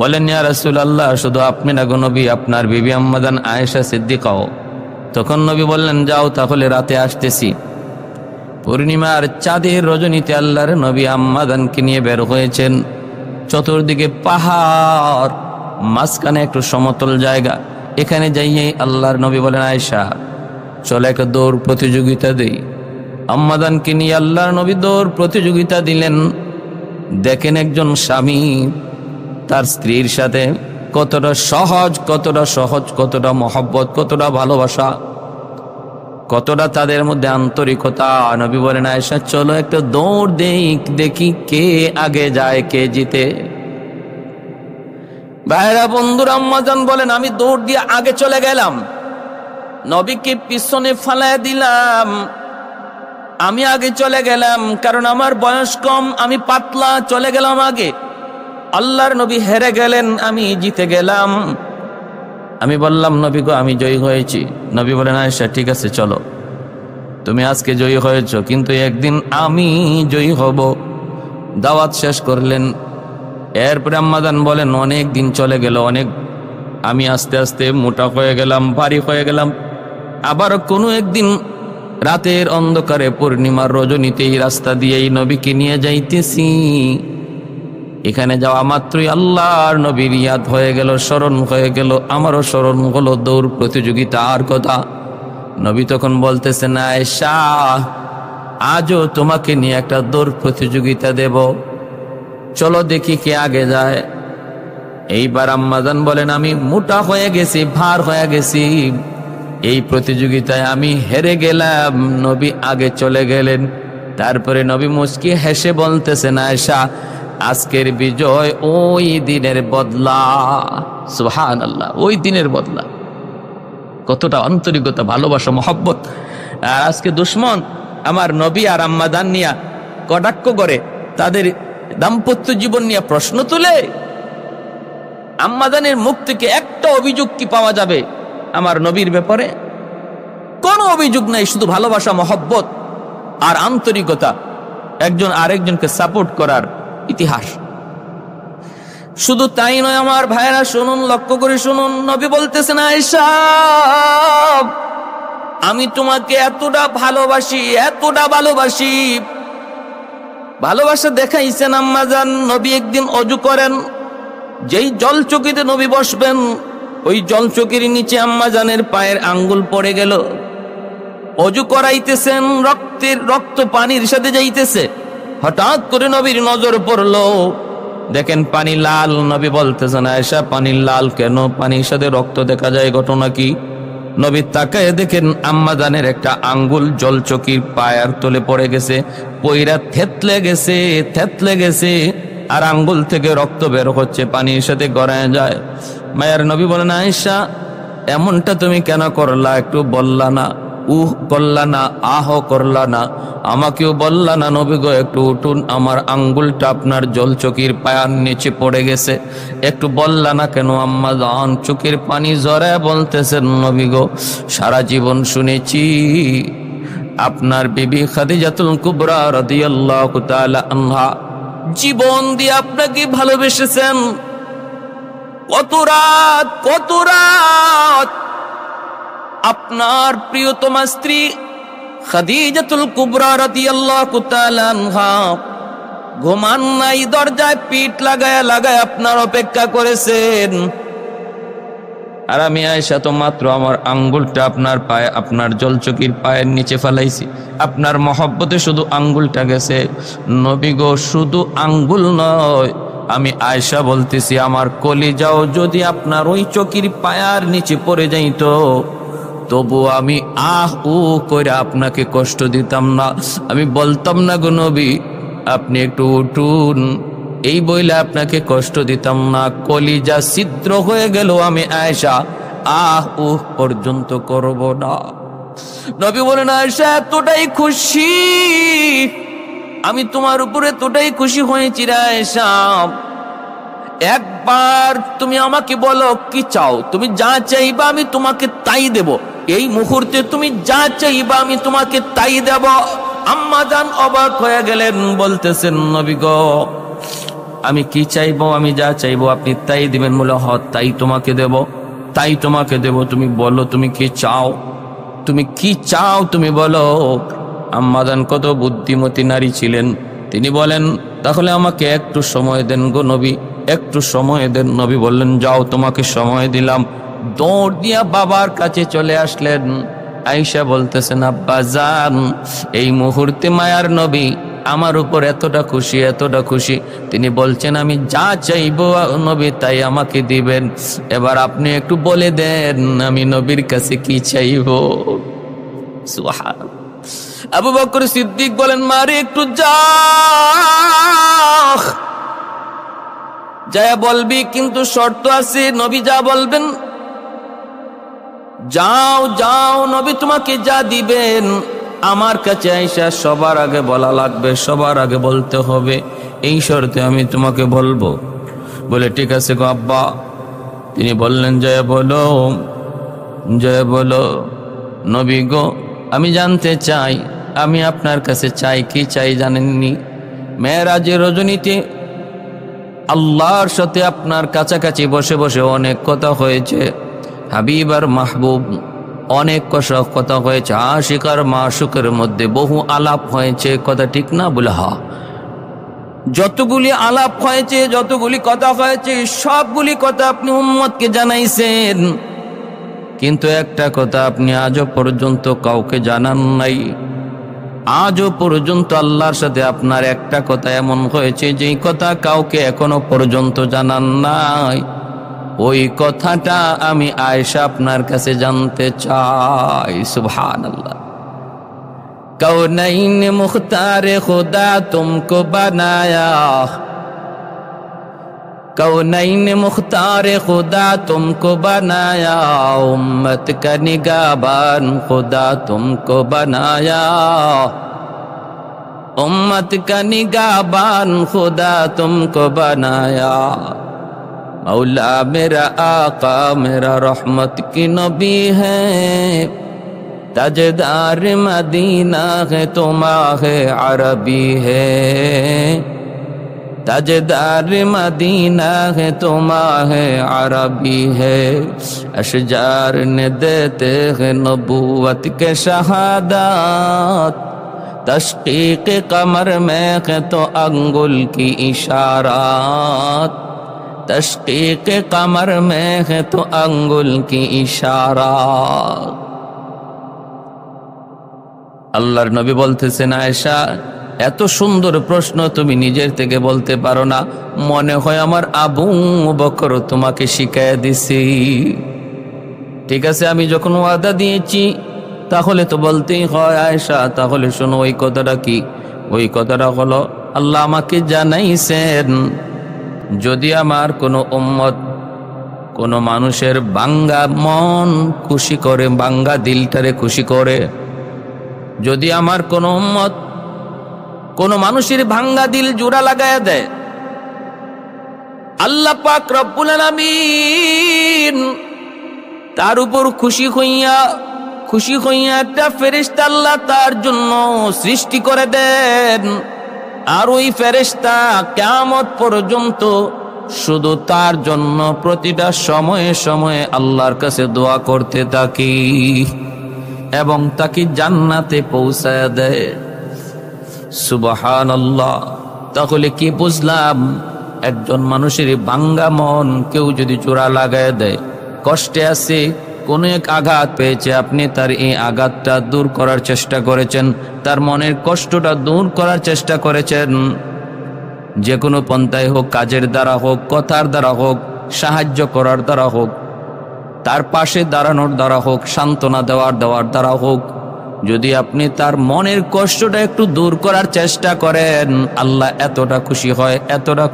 বলেন, ইয়া রাসূলুল্লাহ, শুধু আপনি না গো নবী, আপনার বিবি আম্মাজান আয়েশা সিদ্দিকাও? তখন নবী বললেন, যাও তাহলে, রাতে আসতেছি। পূর্ণিমার চাঁদের রজনীতে আল্লাহর নবী আম্মাজানকে নিয়ে বের হয়েছেন। চতুর্দিকে পাহাড়, মাঝখানে একটু সমতল জায়গা। এখানে যাইয়েই আল্লাহর নবী বলেন, আয়েশা চলে একটা দৌড় প্রতিযোগিতা দেই। আম্মাজানকে নিয়ে আল্লাহর নবী দৌড় প্রতিযোগিতা দিলেন। দেখেন একজন স্বামী তার স্ত্রীর সাথে কতটা সহজ, কতটা সহজ, কতটা মহব্বত, কতটা ভালোবাসা, কতটা তাদের মধ্যে আন্তরিকতা। নবী বলেন, আয়েশা চলো একটা দৌড় দেই, দেখি কে আগে যায়, কে জিতে। ভাইরা বন্ধুরা, আম্মা জান বলেন আমি দৌড় দিয়ে আগে চলে গেলাম, নবীকে পিছনে ফালায় দিলাম। আমি আগে চলে গেলাম, কারণ আমার বয়স কম, আমি পাতলা, চলে গেলাম আগে। আল্লাহর নবী হেরে গেলেন, আমি জিতে গেলাম। আমি বললাম, নবী গো আমি জয়ী হয়েছি। নবী বলেন, আয়েশা ঠিক আছে চলো, তুমি আজকে জয়ী হয়েছ, কিন্তু একদিন আমি জয়ী হব। দাওয়াত শেষ করলেন। এরপরে আম্মা জান বলেন অনেক দিন চলে গেল, আমি আস্তে আস্তে মোটা হয়ে গেলাম, ভারী হয়ে গেলাম। আবার কোনো একদিন রাতের অন্ধকারে পূর্ণিমার রজনীতেই রাস্তা দিয়েই নবীকে নিয়ে যাইতেছি। এখানে যাওয়া মাত্রই আল্লাহর নবীর ইয়াদ হয়ে গেল, স্মরণ হয়ে গেল। আমারও স্মরণ হলো দৌড় প্রতিযোগিতার কথা। নবী তখন বলতেছেন, আয়েশা আজও তোমাকে নিয়ে একটা দৌড় প্রতিযোগিতা দেব, চলো দেখি কে আগে যায়। এইবার আম্মা জান বলেন আমি মোটা হয়ে গেছি, ভার হয়ে গেছি, এই প্রতিযোগিতায় আমি হেরে গেলাম, নবী আগে চলে গেলেন। তারপরে নবী মুস্কি হেসে বলতেছেন, আয়েশা আজকের বিজয় ওই দিনের বদলা। সুবহানাল্লাহ, ওই দিনের বদলা। কতটা আন্তরিকতা, ভালোবাসা, মহব্বত। আর আজকে দুশ্মন আমার নবী আর আম্মা জান নিয়ে কটাক্ষ করে, তাদের দাম্পত্য জীবন নিয়ে প্রশ্ন তুলে। আম্মা জানের মুখ থেকে একটা অভিযোগ কি পাওয়া যাবে আমার নবীর ব্যাপারে? কোনো অভিযোগ নাই, শুধু ভালোবাসা, মহব্বত আর আন্তরিকতা, একজন আরেকজনকে সাপোর্ট করার ইতিহাস। শুধু তাই নয় আমার ভাইরা, শুনুন, লক্ষ্য করে শুনুন। নবী বলতেছেন, আয়েশা আমি তোমাকে এতটা ভালোবাসি, এতটা ভালোবাসি। ভালোবাসা দেখাইছেন আম্মা জান। নবী একদিন অজু করেন, যেই জলচকিতে নবী বসবেন, ওই জলচকির নিচে আম্মা জানের পায়ের আঙ্গুল পড়ে গেল। অজু করাইতেছেন, রক্ত পানির সাথে যাইতেছে। হঠাৎ করে নবীর নজর পড়লো, দেখেন পানি লাল। নবী বলতেছেন, আয়েশা পানি লাল কেন? পানির সাথে রক্ত দেখা যায়, ঘটনা কি? নবী তাকায় দেখেন আম্মা জানের একটা আঙ্গুল জলচকির পায়ের তলে পড়ে গেছে, পইরা থেতলে গেছে, আর আঙ্গুল থেকে রক্ত বের হচ্ছে, পানির সাথে গড়ায় যায়। মায়ের নবী বলেন, আয়েশা এমনটা তুমি কেন করলা? একটু বললা না, করলা না, আহ করলা না, আমাকেও বললা না, নবী গো একটু উঠুন, আমার আঙ্গুলটা আপনার জলচকির পায়ের নিচে পড়ে গেছে, একটু বললা না কেন? আম্মা জান চোখের পানি জড়ায় বলতেছেন, নবী গো সারা জীবন শুনেছি আপনার বিবি খাদিজাতুল কুবরা রাদিয়াল্লাহু তাআলা আনহা জীবন দিয়ে আপনাকে ভালোবেসেছেন। কত রাত আপনার প্রিয়তমা স্ত্রী খাদিজাতুল কুবরা রাদিয়াল্লাহু তাআলা আনহা ঘুমান নাই, দরজায় পিঠ লাগায় আপনার অপেক্ষা করেছেন। আর আমি আয়েশা তো মাত্র আমার আঙ্গুলটা আপনার পায়ে, আপনার জলচকির পায়ের নিচে ফেলাইছি, আপনার মহব্বতে শুধু আঙ্গুলটা গেছে। নবী গো শুধু আঙ্গুল নয়, আমি আয়েশা বলতেছি আমার কলিজাও যদি আপনার ওই চকির পায়ার নিচে পড়ে যাইতো, তবু আমি আহ উ করে আপনাকে কষ্ট দিতাম না, আমি বলতাম না গো নবী আপনি একটু উঠুন, এই বইলে আপনাকে কষ্ট দিতাম না। কলিজা ছিদ্র হয়ে গেল, আমি আয়েশা আহ উহ পর্যন্ত করব না। নবী বলেন, আয়েশা এতটাই খুশি, আমি তোমার উপরে এতটাই খুশি হয়েছি রে আয়েশা, একবার তুমি আমাকে বলো কি চাও, তুমি যা চাইবা আমি তোমাকে তাই দেব, এই মুহূর্তে তুমি যা চাইবা আমি তোমাকে তাই দেব। আম্মা জান অবাক হয়ে গেলেন, বলতেছেন, নবী গো আমি কি চাইবো? আমি যা চাইবো আপনি তাই দিবেন? বলে হ, তাই তোমাকে দেব, তুমি বলো তুমি কি চাও, তুমি বলো। আম্মা জান কত বুদ্ধিমতী নারী ছিলেন, তিনি বলেন তাহলে আমাকে একটু সময় দেন গো নবী, একটু সময় দেন। নবী বললেন যাও তোমাকে সময় দিলাম। দৌড় দিয়া বাবার কাছে চলে আসলেন। আয়েশা বলতেছেন, আব্বা জান এই মুহূর্তে মায়ার নবী আমার উপর এতটা খুশি, তিনি বলছেন আমি যা চাইবো নবী তাই আমাকে দিবেন। এবার আপনি একটু বলে দেন আমি নবীর কাছে কি চাইবো। সুবহানাল্লাহ। আবু বকর সিদ্দিক বলেন মারে একটু যা বলবি, কিন্তু শর্ত আছে, নবী যা বলবেন যাও নবী তোমাকে যা দিবেন আমার কাছে আইসা সবার আগে বলা লাগবে, সবার আগে বলতে হবে, এই শর্তে আমি তোমাকে বলবো। বলে ঠিক আছে গো আব্বা। তিনি বললেন জয় বলো নবী গো, আমি জানতে চাই, আমি আপনার কাছে চাই কি চাই জানেননি? মেরাজের রজনীতে আল্লাহর সাথে আপনার কাছাকাছি বসে বসে অনেক কথা হয়েছে, হাবিব আর মাহবুব অনেক কথা হয়েছে, আশিক আর মাশুকের মধ্যে বহু আলাপ হয়েছে, কথা ঠিক না? বলে হা। যতগুলি আলাপ হয়েছে, যতগুলি কথা হয়েছে, সবগুলি কথা আপনি উম্মতকে জানাইছেন, কিন্তু একটা কথা আপনি আজও পর্যন্ত কাউকে জানান নাই। আজও পর্যন্ত আল্লাহর সাথে আপনার একটা কথা এমন হয়েছে যেই কথা কাউকে এখনো পর্যন্ত জানান নাই। ওই কথাটা আমি আয়েশা আপনার কাছে জানতে চাই। সুবহানাল্লাহ। কৌনাইন মুখতারে খুদা তুমকো বানায়া, कौनैन मुख्तार खुदा तुमको बनाया, उम्मत का निगाहबान खुदा तुमको बनाया, उम्मत का निगाहबान खुदा तुमको बनाया। मौला मेरा आका मेरा रहमत की नबी है, ताजदार मदीना है तुम आहे अरबी है, ताजदार मदीना है तुम है अरबी है। अशजार ने देते हैं नबूवत के शहादत, तशकीक कमर में है तो अंगुल की इशारात, तशकीक कमर में है तो अंगुल की इशारात। আল্লাহর নবী বলতেছেন আয়েশা, এত সুন্দর প্রশ্ন তুমি নিজের থেকে বলতে পারো না, মনে হয় আমার আবু বকর তোমাকে শিখাইয়া দিছি। ঠিক আছে, আমি যখন ওয়াদা দিয়েছি তাহলে তো বলতেই হয়। আয়েশা তাহলে শোনো ওই কথাটা কি? ওই কথাটা হলো আল্লাহ আমাকে জানাইছেন যদি আমার কোনো উম্মত কোনো মানুষের বাঙ্গা মন খুশি করে, বাঙ্গা দিলটারে খুশি করে, যদি আমার কোনো উম্মত কোন মানুষের ভাঙ্গা দিল জোড়া লাগায়া দেয়, আল্লাহ পাক রব্বুল আলামিন তার উপর খুশি হইয়া একটা ফেরেশতা আল্লাহ তার জন্য সৃষ্টি করে দেন। আর ওই ফেরেশতা কিয়ামত পর্যন্ত শুধু তার জন্য প্রতিটা সময়ে সময়ে আল্লাহর কাছে দোয়া করতে থাকি এবং তাকে জান্নাতে পৌঁছায় দেয়। সুবহানাল্লাহ। তাহলে কি বুঝলাম? একজন মানুষের ভাঙ্গা মন কেউ যদি জোড়া লাগায় দেয়, কষ্টে আছে, কোন এক আঘাত পেয়েছে, আপনি তার এই আঘাতটা দূর করার চেষ্টা করেছেন, তার মনের কষ্টটা দূর করার চেষ্টা করেছেন, যে কোনো পন্থায় হোক, কাজের দ্বারা হোক, কথার দ্বারা হোক, সাহায্য করার দ্বারা হোক, তার পাশে দাঁড়ানোর দ্বারা হোক, সান্ত্বনা দেওয়ার দ্বারা হোক, যদি আপনি তার মনের কষ্টটা একটু দূর করার চেষ্টা করেন, আল্লাহ এতটা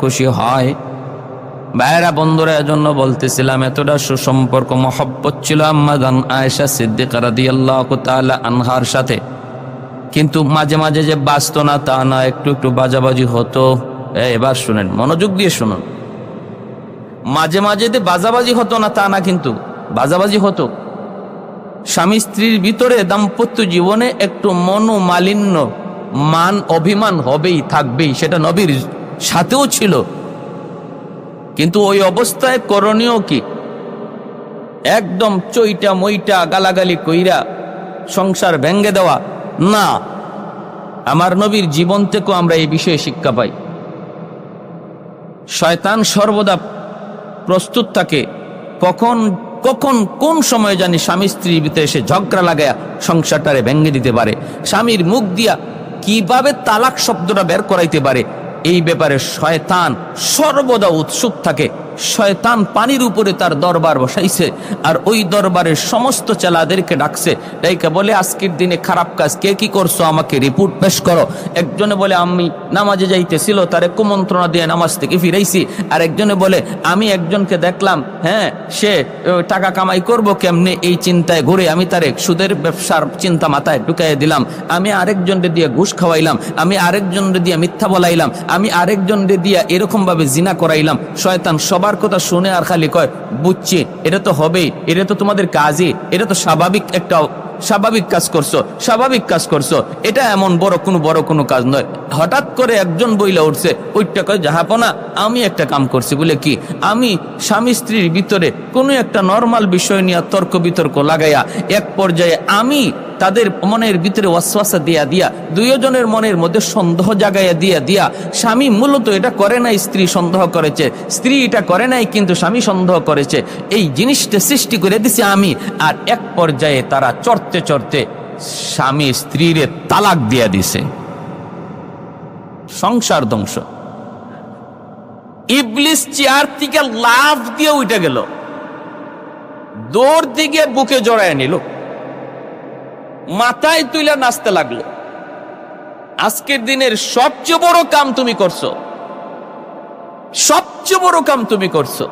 খুশি হয়। ভাইরা বন্ধুরা, এজন্য বলতেছিলাম এতটা সুসম্পর্ক মহব্বত ছিল আম্মা জান আয়েশা সিদ্দিকা রাদিয়াল্লাহু তাআলা আনহার সাথে। কিন্তু মাঝে মাঝে যে বাঁচত না তা না, একটু একটু বাজাবাজি হতো। এবার শুনেন, মনোযোগ দিয়ে শুনুন। মাঝে মাঝে যে বাজাবাজি হতো না তা না, কিন্তু বাজাবাজি হতো। স্বামী স্ত্রীর ভিতরে দাম্পত্য জীবনে একটু মনোমালিন্য, মান অভিমান হবেই, থাকবেই, সেটা নবীর সাথেও ছিল। কিন্তু ওই অবস্থায় করণীয় কি? একদম চইটা মইটা গালাগালি কইরা সংসার ভেঙ্গে দেওয়া না। আমার নবীর জীবন থেকেও আমরা এই বিষয়ে শিক্ষা পাই। শয়তান সর্বদা প্রস্তুত থাকে কখন কোন সময় জানি স্বামী স্ত্রীর ভিতরে এসে ঝগড়া লাগায়া সংসারটারে ভেঙ্গে দিতে পারে। স্বামীর মুখ দিয়া কিভাবে তালাক শব্দটা বের করাইতে পারে এই ব্যাপারে শয়তান সর্বদা উৎসুক থাকে। শয়তান পানির উপরে তার দরবার বসাইছে, আর ওই দরবারের সমস্ত চেলাদেরকে ডাকছে, ডাইকে বলে আজকের দিনে খারাপ কাজ কে কি করছো আমাকে রিপোর্ট পেশ করো। একজনে বলে আমি নামাজে যাইতেছিল, তারে কুমন্ত্রণা দিয়ে নামাজ থেকে ফিরাইছি। আর একজনে বলে আমি একজনকে দেখলাম, হ্যাঁ সে টাকা কামাই করব কেমনে এই চিন্তায় ঘুরে আমি তারে সুদের ব্যবসার চিন্তা মাথায় ঢুকাইয়া দিলাম। আমি আরেকজনকে দিয়ে ঘুষ খাওয়াইলাম, আমি আরেকজনকে দিয়ে মিথ্যা বলাইলাম, আমি আরেকজনকে দিয়ে এরকম ভাবে জিনা করাইলাম। শয়তান সবার কথা শুনে আর খালি কয় বুঝছি, এটা তো হবেই, এটা তো তোমাদের কাজই, এটা তো স্বাভাবিক কাজ করছো, এটা এমন বড় কোনো কাজ নয়। হঠাৎ করে একজন বইলা উঠছে, ওইটা কয় জাহাপনা আমি একটা কাম করছি বলে কি, আমি স্বামী স্ত্রীর ভিতরে কোনো একটা নরমাল বিষয় নিয়ে তর্ক বিতর্ক লাগাইয়া এক পর্যায়ে আমি তাদের মনের ভিতরে ওয়াসওয়াসা দিয়া দুইজনের মনের মধ্যে সন্দেহ জাগাইয়া দিয়া স্বামী মূলত এটা করে নাই, স্ত্রী সন্দেহ করেছে, স্ত্রী এটা করে নাই কিন্তু স্বামী সন্দেহ করেছে, এই জিনিসটা সৃষ্টি করে দিছে আমি। আর এক পর্যায়ে তারা চড়তে স্বামী স্ত্রীর তালাক দিয়া দিছে, সংসার ধ্বংস। ইবলিস চেয়ার থেকে লাফ দিয়ে উঠে গেল, দৌড় দিকে বুকে জড়ায় নিল, মাথায় তুইলা নাচতে লাগলো। আজকের দিনের সবচেয়ে বড় কাম তুমি করছো, সবচেয়ে বড় কাম তুমি করছো,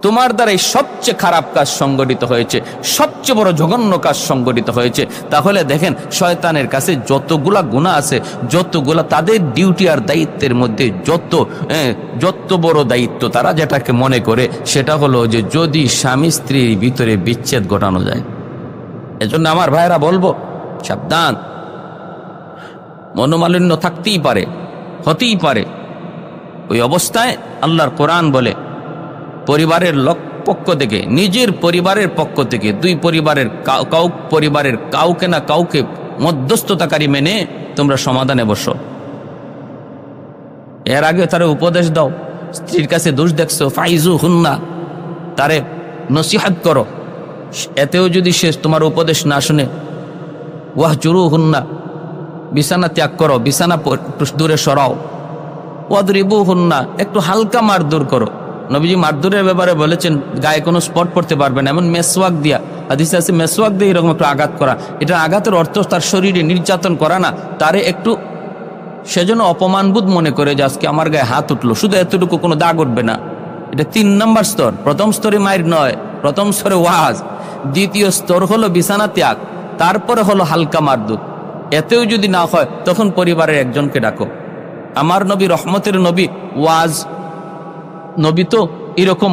তোমার দ্বারাই সবচেয়ে খারাপ কাজ সংগঠিত হয়েছে, সবচেয়ে বড় জঘন্য কাজ সংগঠিত হয়েছে। তাহলে দেখেন শয়তানের কাছে যতগুলা গুনাহ আছে, যতগুলা তাদের ডিউটি আর দায়িত্বের মধ্যে যত বড় দায়িত্ব তারা যেটাকে মনে করে সেটা হলো যে যদি স্বামী স্ত্রীর ভিতরে বিচ্ছেদ ঘটানো যায়। এজন্য আমার ভাইরা বলবো সাবধান, মনোমালিন্য থাকতেই পারে, হতেই পারে। ওই অবস্থায় আল্লাহর কোরআন বলে পরিবারের পক্ষ থেকে, নিজের পরিবারের পক্ষ থেকে দুই পরিবারের পরিবারের কাউকে না কাউকে মধ্যস্থতাকারী মেনে তোমরা সমাধানে বসো। এর আগে তারে উপদেশ দাও, স্ত্রীর কাছে দোষ দেখছো ফাইজু হুন্না, তারে নসিহত করো। এতেও যদি সে তোমার উপদেশ না শুনে ওয়াহ জুরু হুন্না, বিছানা ত্যাগ করো, বিছানা দূরে সরাও। ওয়াদরিবু হুন্না, একটু হালকা মারধর করো। নবীজি মারধরের ব্যাপারে বলেছেন গায়ে কোনো স্পট পড়তে পারবে না, এমন মেসওয়াক দিয়া, হাদিসে আছে মেসওয়াক দিয়ে এরকম একটু আঘাত করা। এটা আঘাতের অর্থ তার শরীরে নির্যাতন করা না, তারে একটু সেজন্য অপমানবোধ মনে করে যে আজকে আমার গায়ে হাত উঠলো, শুধু এতটুকু, কোনো দাগ উঠবে না। এটা 3 নম্বর স্তর। প্রথম স্তরে মায়ের নয়, প্রথম স্তরে ওয়াজ, দ্বিতীয় স্তর হলো বিছানা ত্যাগ, তারপরে হলো হালকা মারধর। এতেও যদি না হয় তখন পরিবারের একজনকে ডাকো। আমার নবী রহমতের নবী, ওয়াজ নবী, তো এরকম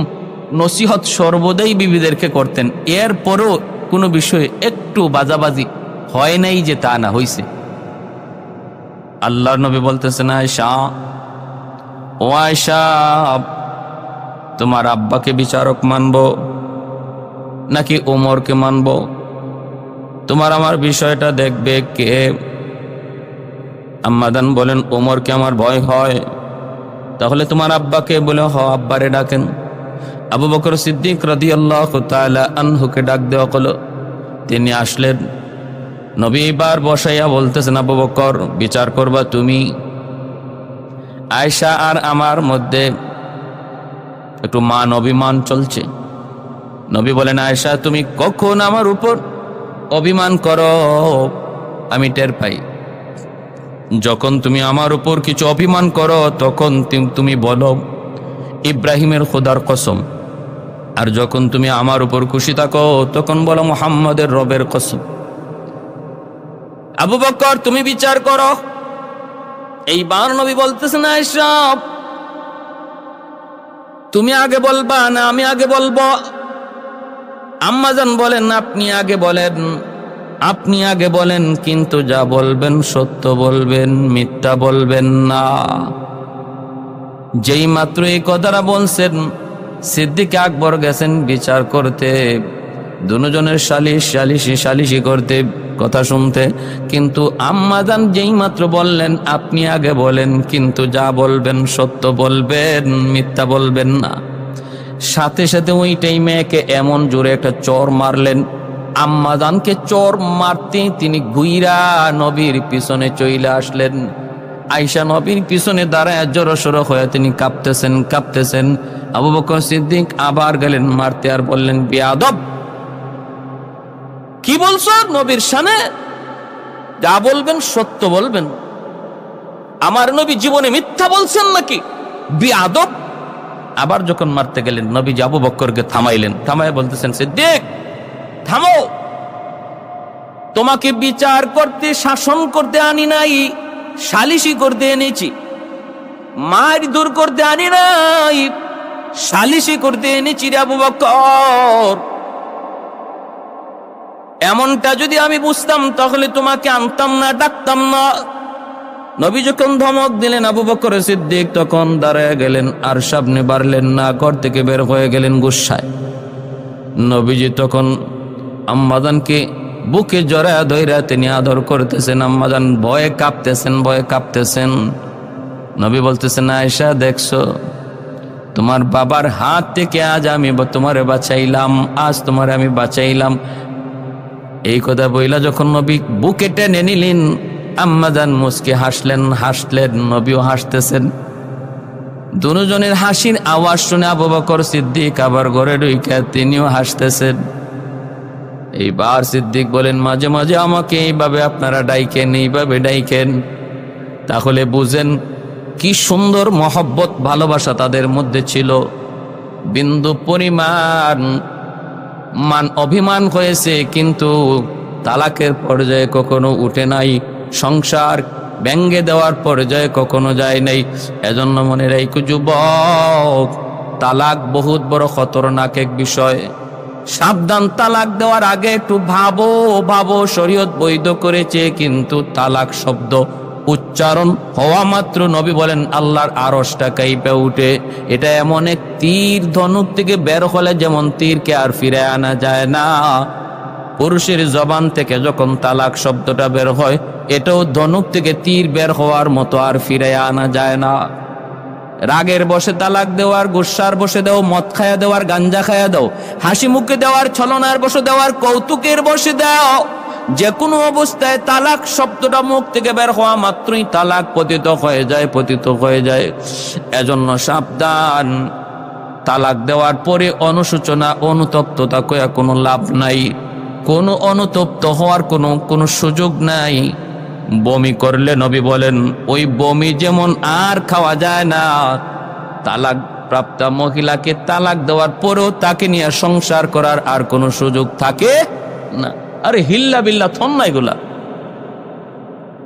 নসিহত সর্বদাই বিবিদেরকে করতেন। এরপরও কোনো বিষয়ে একটু বাজাবাজি হয় নাই যে তা না, হইছে। আল্লাহর নবী বলতেছেন আয়েশা, ও আয়েশা, তোমার আব্বাকে বিচারক মানবো নাকি ওমরকে মানবো? তোমার আমার বিষয়টা দেখবে কে? আম্মাদান বলেন ওমরকে আমার ভয় হয়। তাহলে তোমার আব্বাকে? বলে হ, আব্বারে ডাকেন। আবু বকর সিদ্দিক রাদিয়াল্লাহু তাআলা আনহুকে ডাক দেওয়া হলো। তিনি আসলেন, নবী এবার বসাইয়া বলতেছেন, আবু বকর বিচার করবা তুমি। আয়েশা আর আমার মধ্যে একটু মান অভিমান চলছে। নবী বলেন, আয়েশা তুমি কখন আমার উপর অভিমান করো আমি টের পাই। যখন তুমি আমার উপর কিছু অভিমান করো তখন তুমি বলো ইব্রাহিমের খোদার কসম, আর যখন তুমি আমার উপর খুশি থাকো তখন বলো মুহাম্মাদের রবের কসম। আবু বকর তুমি বিচার করো। এইবার নবী বলতেছেন, আয়েশা তুমি আগে বলবা না আমি আগে বলবো? আম্মাজান বলেন, আপনি আগে বলেন। আপনি আগে বলেন, কিন্তু যা বলবেন সত্য বলবেন, মিথ্যা বলবেন না। যেই মাত্র এই কথাটা বলছেন, সিদ্দিক আকবর গেছেন বিচার করতে, দুজনের সালিশি করতে, কথা শুনতে। কিন্তু আম্মাজান যেই মাত্র বললেন আপনি আগে বলেন, কিন্তু যা বলবেন সত্য বলবেন, মিথ্যা বলবেন না, সাথে সাথে ওই টাইমে একে এমন জোরে একটা চর মারলেন আম্মাজানকে চোর মারতে তিনি গুইরা নবীর পিছনে চইলা আসলেন। আয়েশা নবীর পিছনে দাঁড়ায় জড়সড় হয়ে তিনি কাঁপতেছেন। আবু বকর সিদ্দিক আবার গেলেন মারতে, আর বললেন, বেয়াদব, কি বলছো নবীর শানে? যা বলবেন সত্য বলবেন। আমার নবী জীবনে মিথ্যা বলছেন নাকি? বেয়াদব। আবার যখন মারতে গেলেন, নবীজি আবু বকরকে থামাইলেন, থামায় বলতেছেন, সিদ্দিক থামো, তোমাকে বিচার করতে, শাসন করতে আনি নাই, সালিশি করতে এনেছি। মার দূর করতে আনি নাই, সালিশি করতে এনেছি রে আবু বকর। এমনটা যদি আমি বুঝতাম তাহলে তোমাকে আনতাম না, ডাকতাম না। নবী যখন ধমক দিলেন, আবু বকর সিদ্দিক তখন দাঁড়ায় গেলেন, আর সামনে বাড়লেন না, ঘর থেকে বের হয়ে গেলেন গুসায়। নবীজি তখন আম্মাজানকে বুকে জড়ায় ধইরা তিনি আদর করতেছেন। আম্মাজান ভয়ে কাঁপতেছেন। নবী বলতেছেন, আয়েশা দেখছো, তোমার বাবার হাত থেকে আজ আমি তোমারে বাঁচাইলাম, আজ তোমারে আমি বাঁচাইলাম। এই কথা বইলা যখন নবী বুকে টেনে নিলেন, আম্মাজান মুচকে হাসলেন, নবীও হাসতেছেন। দুজনের হাসির আওয়াজ শুনে আবু বকর সিদ্দিক আবার ঘরে ঢুকে তিনিও হাসতেছেন। এইবার সিদ্দিক বলেন, মাঝে মাঝে আমাকে এইভাবে আপনারা এইভাবে ডাইকেন, তাহলে বুঝেন কি সুন্দর মহব্বত ভালোবাসা তাদের মধ্যে ছিল। বিন্দু পরিমাণ অভিমান হয়েছে, কিন্তু তালাকের পর্যায়ে কখনো উঠে নাই, সংসার ব্যঙ্গে দেওয়ার পর্যায়ে কখনো যায় নাই। এজন্য মনে রাখো যুবক, তালাক বহুত বড় খতরনাক এক বিষয়। সাবধান, তালাক দেওয়ার আগে একটু ভাবো। শরীয়ত বৈধ করেছে, কিন্তু তালাক শব্দ উচ্চারণ হওয়া মাত্র নবী বলেন আল্লাহর আরশটা কাঁপে উঠে। এটা এমন এক তীর, ধনুক থেকে বের হলে যেমন তীরকে আর ফিরে আনা যায় না, পুরুষের জবান থেকে যখন তালাক শব্দটা বের হয়, এটাও ধনুক থেকে তীর বের হওয়ার মতো, আর ফিরে আনা যায় না। রাগের বসে তালাক দেওয়ার, গুসার বসে দেও, মদ খায়া দেওয়ার, গাঞ্জা খায়া দাও, হাসি মুখে দেওয়ার, ছলনার বসে দেওয়ার, কৌতুকের বসে দাও, যে কোনো অবস্থায় তালাক শব্দটা মুখ থেকে বের হওয়া মাত্রই তালাক পতিত হয়ে যায়। এজন্য সাবধান, তালাক দেওয়ার পরে অনুশোচনা, অনুতপ্ততা কয়া কোনো লাভ নাই, কোনো অনুতপ্ত হওয়ার কোনো সুযোগ নাই। বমি করলে নবী বলেন ওই বমি যেমন আর খাওয়া যায় না, তালাক প্রাপ্তা মহিলাকে তালাক দেওয়ার পরেও তাকে নিয়ে সংসার করার আর কোনো সুযোগ থাকে না। আরে হিল্লা বিল্লা থন না, এগুলা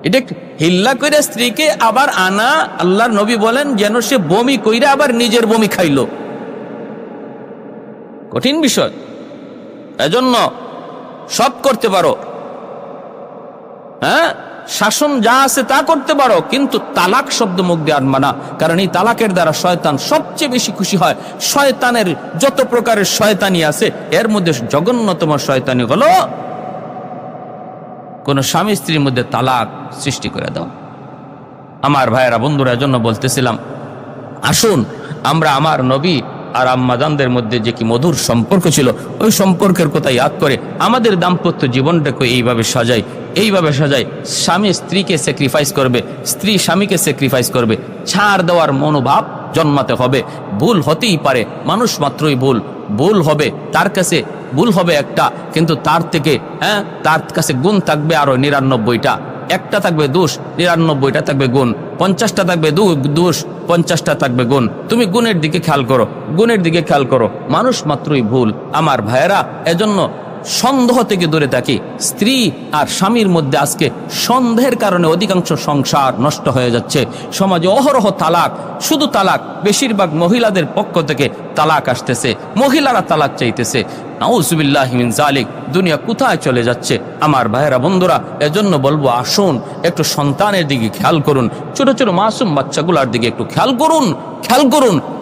এটা হিল্লা কইরা স্ত্রীকে আবার আনা, আল্লাহর নবী বলেন যেন সে বমি কইরা আবার নিজের বমি খাইলো, কঠিন বিষয়। এজন্য সব করতে পারো, হ্যাঁ, শাসন যা আছে তা করতে পারো, কিন্তু তালাক শব্দ মুখ দিয়ে আনবা না, কারণ এই তালাকের দ্বারা শয়তান সবচেয়ে বেশি খুশি হয়। শয়তানের যত প্রকারের শয়তানি আছে, এর মধ্যে জঘন্যতম শয়তানি হলো কোন স্বামী স্ত্রীর মধ্যে তালাক সৃষ্টি করে দাও। আমার ভাইয়েরা, বন্ধুরা, জন্য বলতেছিলাম, আসুন আমরা আমার নবী আর আম্মাজানদের মধ্যে যে কি মধুর সম্পর্ক ছিল, ওই সম্পর্কের কথা ইয়াদ করে আমাদের দাম্পত্য জীবনটাকে এইভাবে সাজাই। স্বামী স্ত্রীকে স্যাক্রিফাইস করবে, স্ত্রী স্বামীকে স্যাক্রিফাইস করবে, ছাড় দেওয়ার মনোভাব জন্মাতে হবে। ভুল হতেই পারে, মানুষ মাত্রই ভুল হবে, তার কাছে ভুল হবে একটা, কিন্তু তার কাছে গুণ থাকবে আরো 99টা। একটা থাকবে দোষ, 99টা থাকবে গুণ, 50টা থাকবে দোষ, 50টা থাকবে গুণ। তুমি গুণের দিকে খেয়াল করো, মানুষ মাত্রই ভুল। আমার ভাইয়েরা, এজন্য সন্দেহ থেকে দূরে থাকি। স্ত্রী আর স্বামীর মধ্যে আজকে সন্দেহের কারণে অধিকাংশ সংসার নষ্ট হয়ে যাচ্ছে। সমাজে অহরহ তালাক, শুধু তালাক, বেশিরভাগ মহিলাদের পক্ষ থেকে তালাক আসতেছে, মহিলারা তালাক চাইতেছে। নাউজুবিল্লাহি মিন যালিক। দুনিয়া কোথায় চলে যাচ্ছে আমার ভাইয়েরা, বন্ধুরা। এজন্য বলবো, আসুন একটু সন্তানের দিকে খেয়াল করুন, ছোট ছোট মাসুম বাচ্চাগুলার দিকে একটু খেয়াল করুন।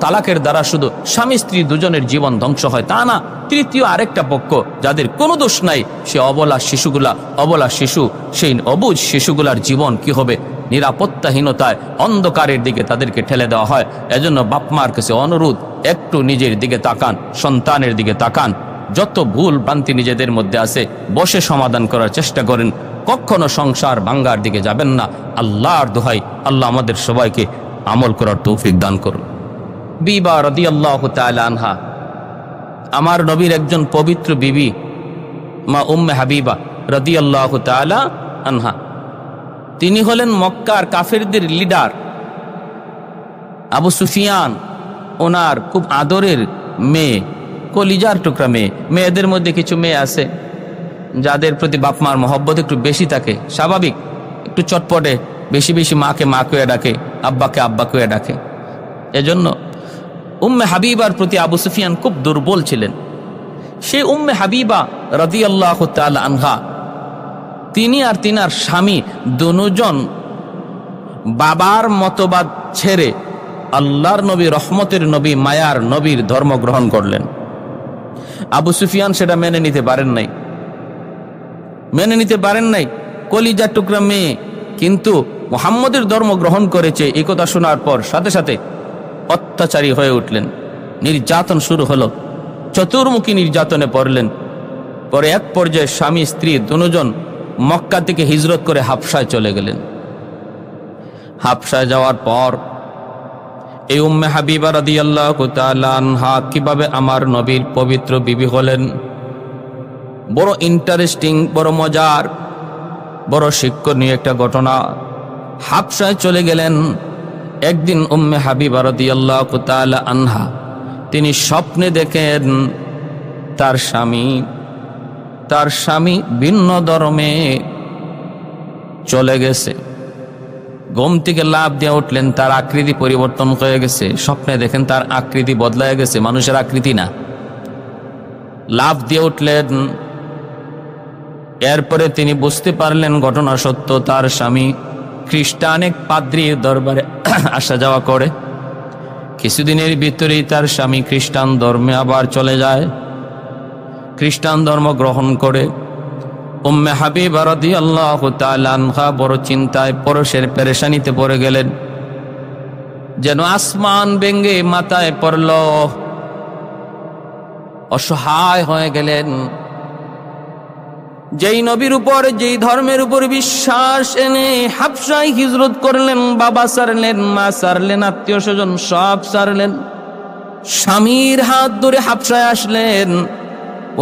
তালাকের দ্বারা শুধু স্বামী স্ত্রী দুজনের জীবন ধ্বংস হয় তা না, তৃতীয় আরেকটা পক্ষ যাদের কোনো দোষ নাই, সে অবলা শিশু, সেই অবুঝ শিশুগুলার জীবন কি হবে? নিরাপত্তাহীনতায়, অন্ধকারের দিকে তাদেরকে ঠেলে দেওয়া হয়। এজন্য বাপ মার কাছে অনুরোধ, একটু নিজের দিকে তাকান, সন্তানের দিকে তাকান। যত ভুল ভ্রান্তি নিজেদের মধ্যে আছে বসে সমাধান করার চেষ্টা করেন। কখনো সংসার ভাঙ্গার দিকে যাবেন না। আল্লাহর দোহাই, আল্লাহ আমাদের সবাইকে আমল করার তৌফিক দান করুন। বিবা রাদিয়াল্লাহু তাআলা আনহা, আমার নবীর একজন পবিত্র বিবি, মা উম্মে হাবিবা রাদিয়াল্লাহু তাআলা আনহা। তিনি হলেন মক্কার কাফেরদের লিডার আবু সুফিয়ান, ওনার খুব আদরের মেয়ে, কলিজার টুকরা মেয়ে। মেয়েদের মধ্যে কিছু মেয়ে আছে যাদের প্রতি বাপ মার মহব্বত একটু বেশি থাকে, স্বাভাবিক, একটু চটপটে, বেশি বেশি মাকে মা কয়ে ডাকে, আব্বাকে আব্বা কয়ে ডাকে। এজন্য উম্মে হাবিবার প্রতি আবু সুফিয়ান খুব দুর্বল ছিলেন। সেই উম্মে হাবিবা রাদিয়াল্লাহু তাআলা আনহা, তিনি আর তিনার স্বামী দুজন বাবার মতবাদ ছেড়ে আল্লাহর নবী, রহমতের নবী, মায়ার নবীর ধর্ম গ্রহণ করলেন। আবু সুফিয়ান সেটা মেনে নিতে পারেন নাই। কলিজার টুকরা মেয়ে কিন্তু মুহাম্মদের ধর্ম গ্রহণ করেছে, এই কথা শোনার পর সাথে সাথে অত্যাচারী হয়ে উঠলেন। নির্যাতন শুরু হলো, চতুর্মুখী নির্যাতনে পড়লেন। পরে এক পর্যায়ে স্বামী স্ত্রী দুজন মক্কা থেকে হিজরত করে হাবশায় চলে গেলেন। হাবশায় যাওয়ার পর এই উম্মে হাবিবা রাদিয়াল্লাহু তাআলা আনহা কিভাবে আমার নবীর পবিত্র বিবি হলেন, বড় ইন্টারেস্টিং, বড় মজার, বড় শিক্ষণীয় একটা ঘটনা। হাবশায় চলে গেলেন। একদিন উম্মে হাবিবা রাদিয়াল্লাহু তাআলা আনহা তিনি স্বপ্নে দেখেন তার স্বামী ভিন্ন ধর্মে চলে গেছে। ঘুম থেকে লাফ দিয়ে উঠলেন, তার আকৃতি পরিবর্তন হয়ে গেছে। স্বপ্নে দেখেন তার আকৃতি বদলায় গেছে, মানুষের আকৃতি না। লাফ দিয়ে উঠলেন। এরপরে তিনি বুঝতে পারলেন ঘটনা সত্য। তার স্বামী খ্রিস্টান এক পাদ্রীর দরবারে আসা যাওয়া করে। কিছুদিনের ভিতরেই তার স্বামী খ্রিস্টান ধর্মে আবার চলে যায়, খ্রিস্টান ধর্ম গ্রহণ করে। উম্মে হাবিবা রাদিয়াল্লাহু তাআলা আনহা বড় চিন্তায়, পরশের পেরেশানিতে পড়ে গেলেন, যেন আসমান ভেঙে মাথায় পড়ল। অসহায় হয়ে গেলেন। যেই নবীর উপর, যেই ধর্মের উপর বিশ্বাস এনে হাবশায় হিজরত করলেন, বাবা ছাড়লেন, মা ছাড়লেন, আত্মীয় স্বজন সব ছাড়লেন, স্বামীর হাত ধরে হাবশায় আসলেন।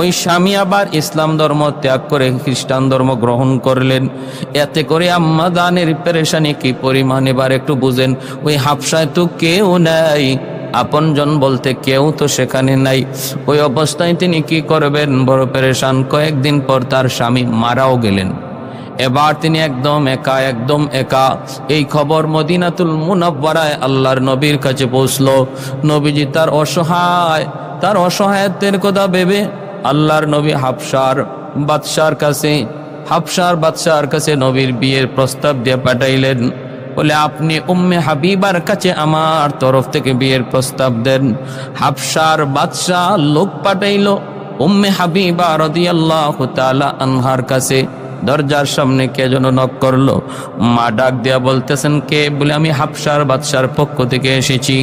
ওই স্বামী আবার ইসলাম ধর্ম ত্যাগ করে খ্রিস্টান ধর্ম গ্রহণ করলেন। এতে করে আম্মা জানের পেরেশানি কি পরিমাণ এবার একটু বুঝেন। ওই হাবশায় তো কেউ নাই, আপনজন বলতে কেউ তো সেখানে নাই। ওই অবস্থায় তিনি কি করবেন, বড় পেরেশান। কয়েকদিন পর তার স্বামী মারাও গেলেন। এবার তিনি একদম একা। এই খবর মদিনাতুল মুনাওয়ারায় আল্লাহর নবীর কাছে পৌঁছলো। নবীজি তার অসহায়ত্বের কথা ভেবে আল্লাহর নবী হাবশার বাদশার কাছে নবীর বিয়ের প্রস্তাব দিয়ে পাঠাইলেন। বলে, আপনি উম্মে হাবিবার কাছে আমার তরফ থেকে বিয়ের প্রস্তাব দেন। হাবশার বাদশাহ লোক পাঠাইল উম্মে হাবিবা রাদিয়াল্লাহু তাআলা আনহার কাছে। দরজার সামনে কে যেন নক করলো। মা ডাক দিয়া বলতেছেন, কে? বলে, আমি হাবশার বাদশার পক্ষ থেকে এসেছি।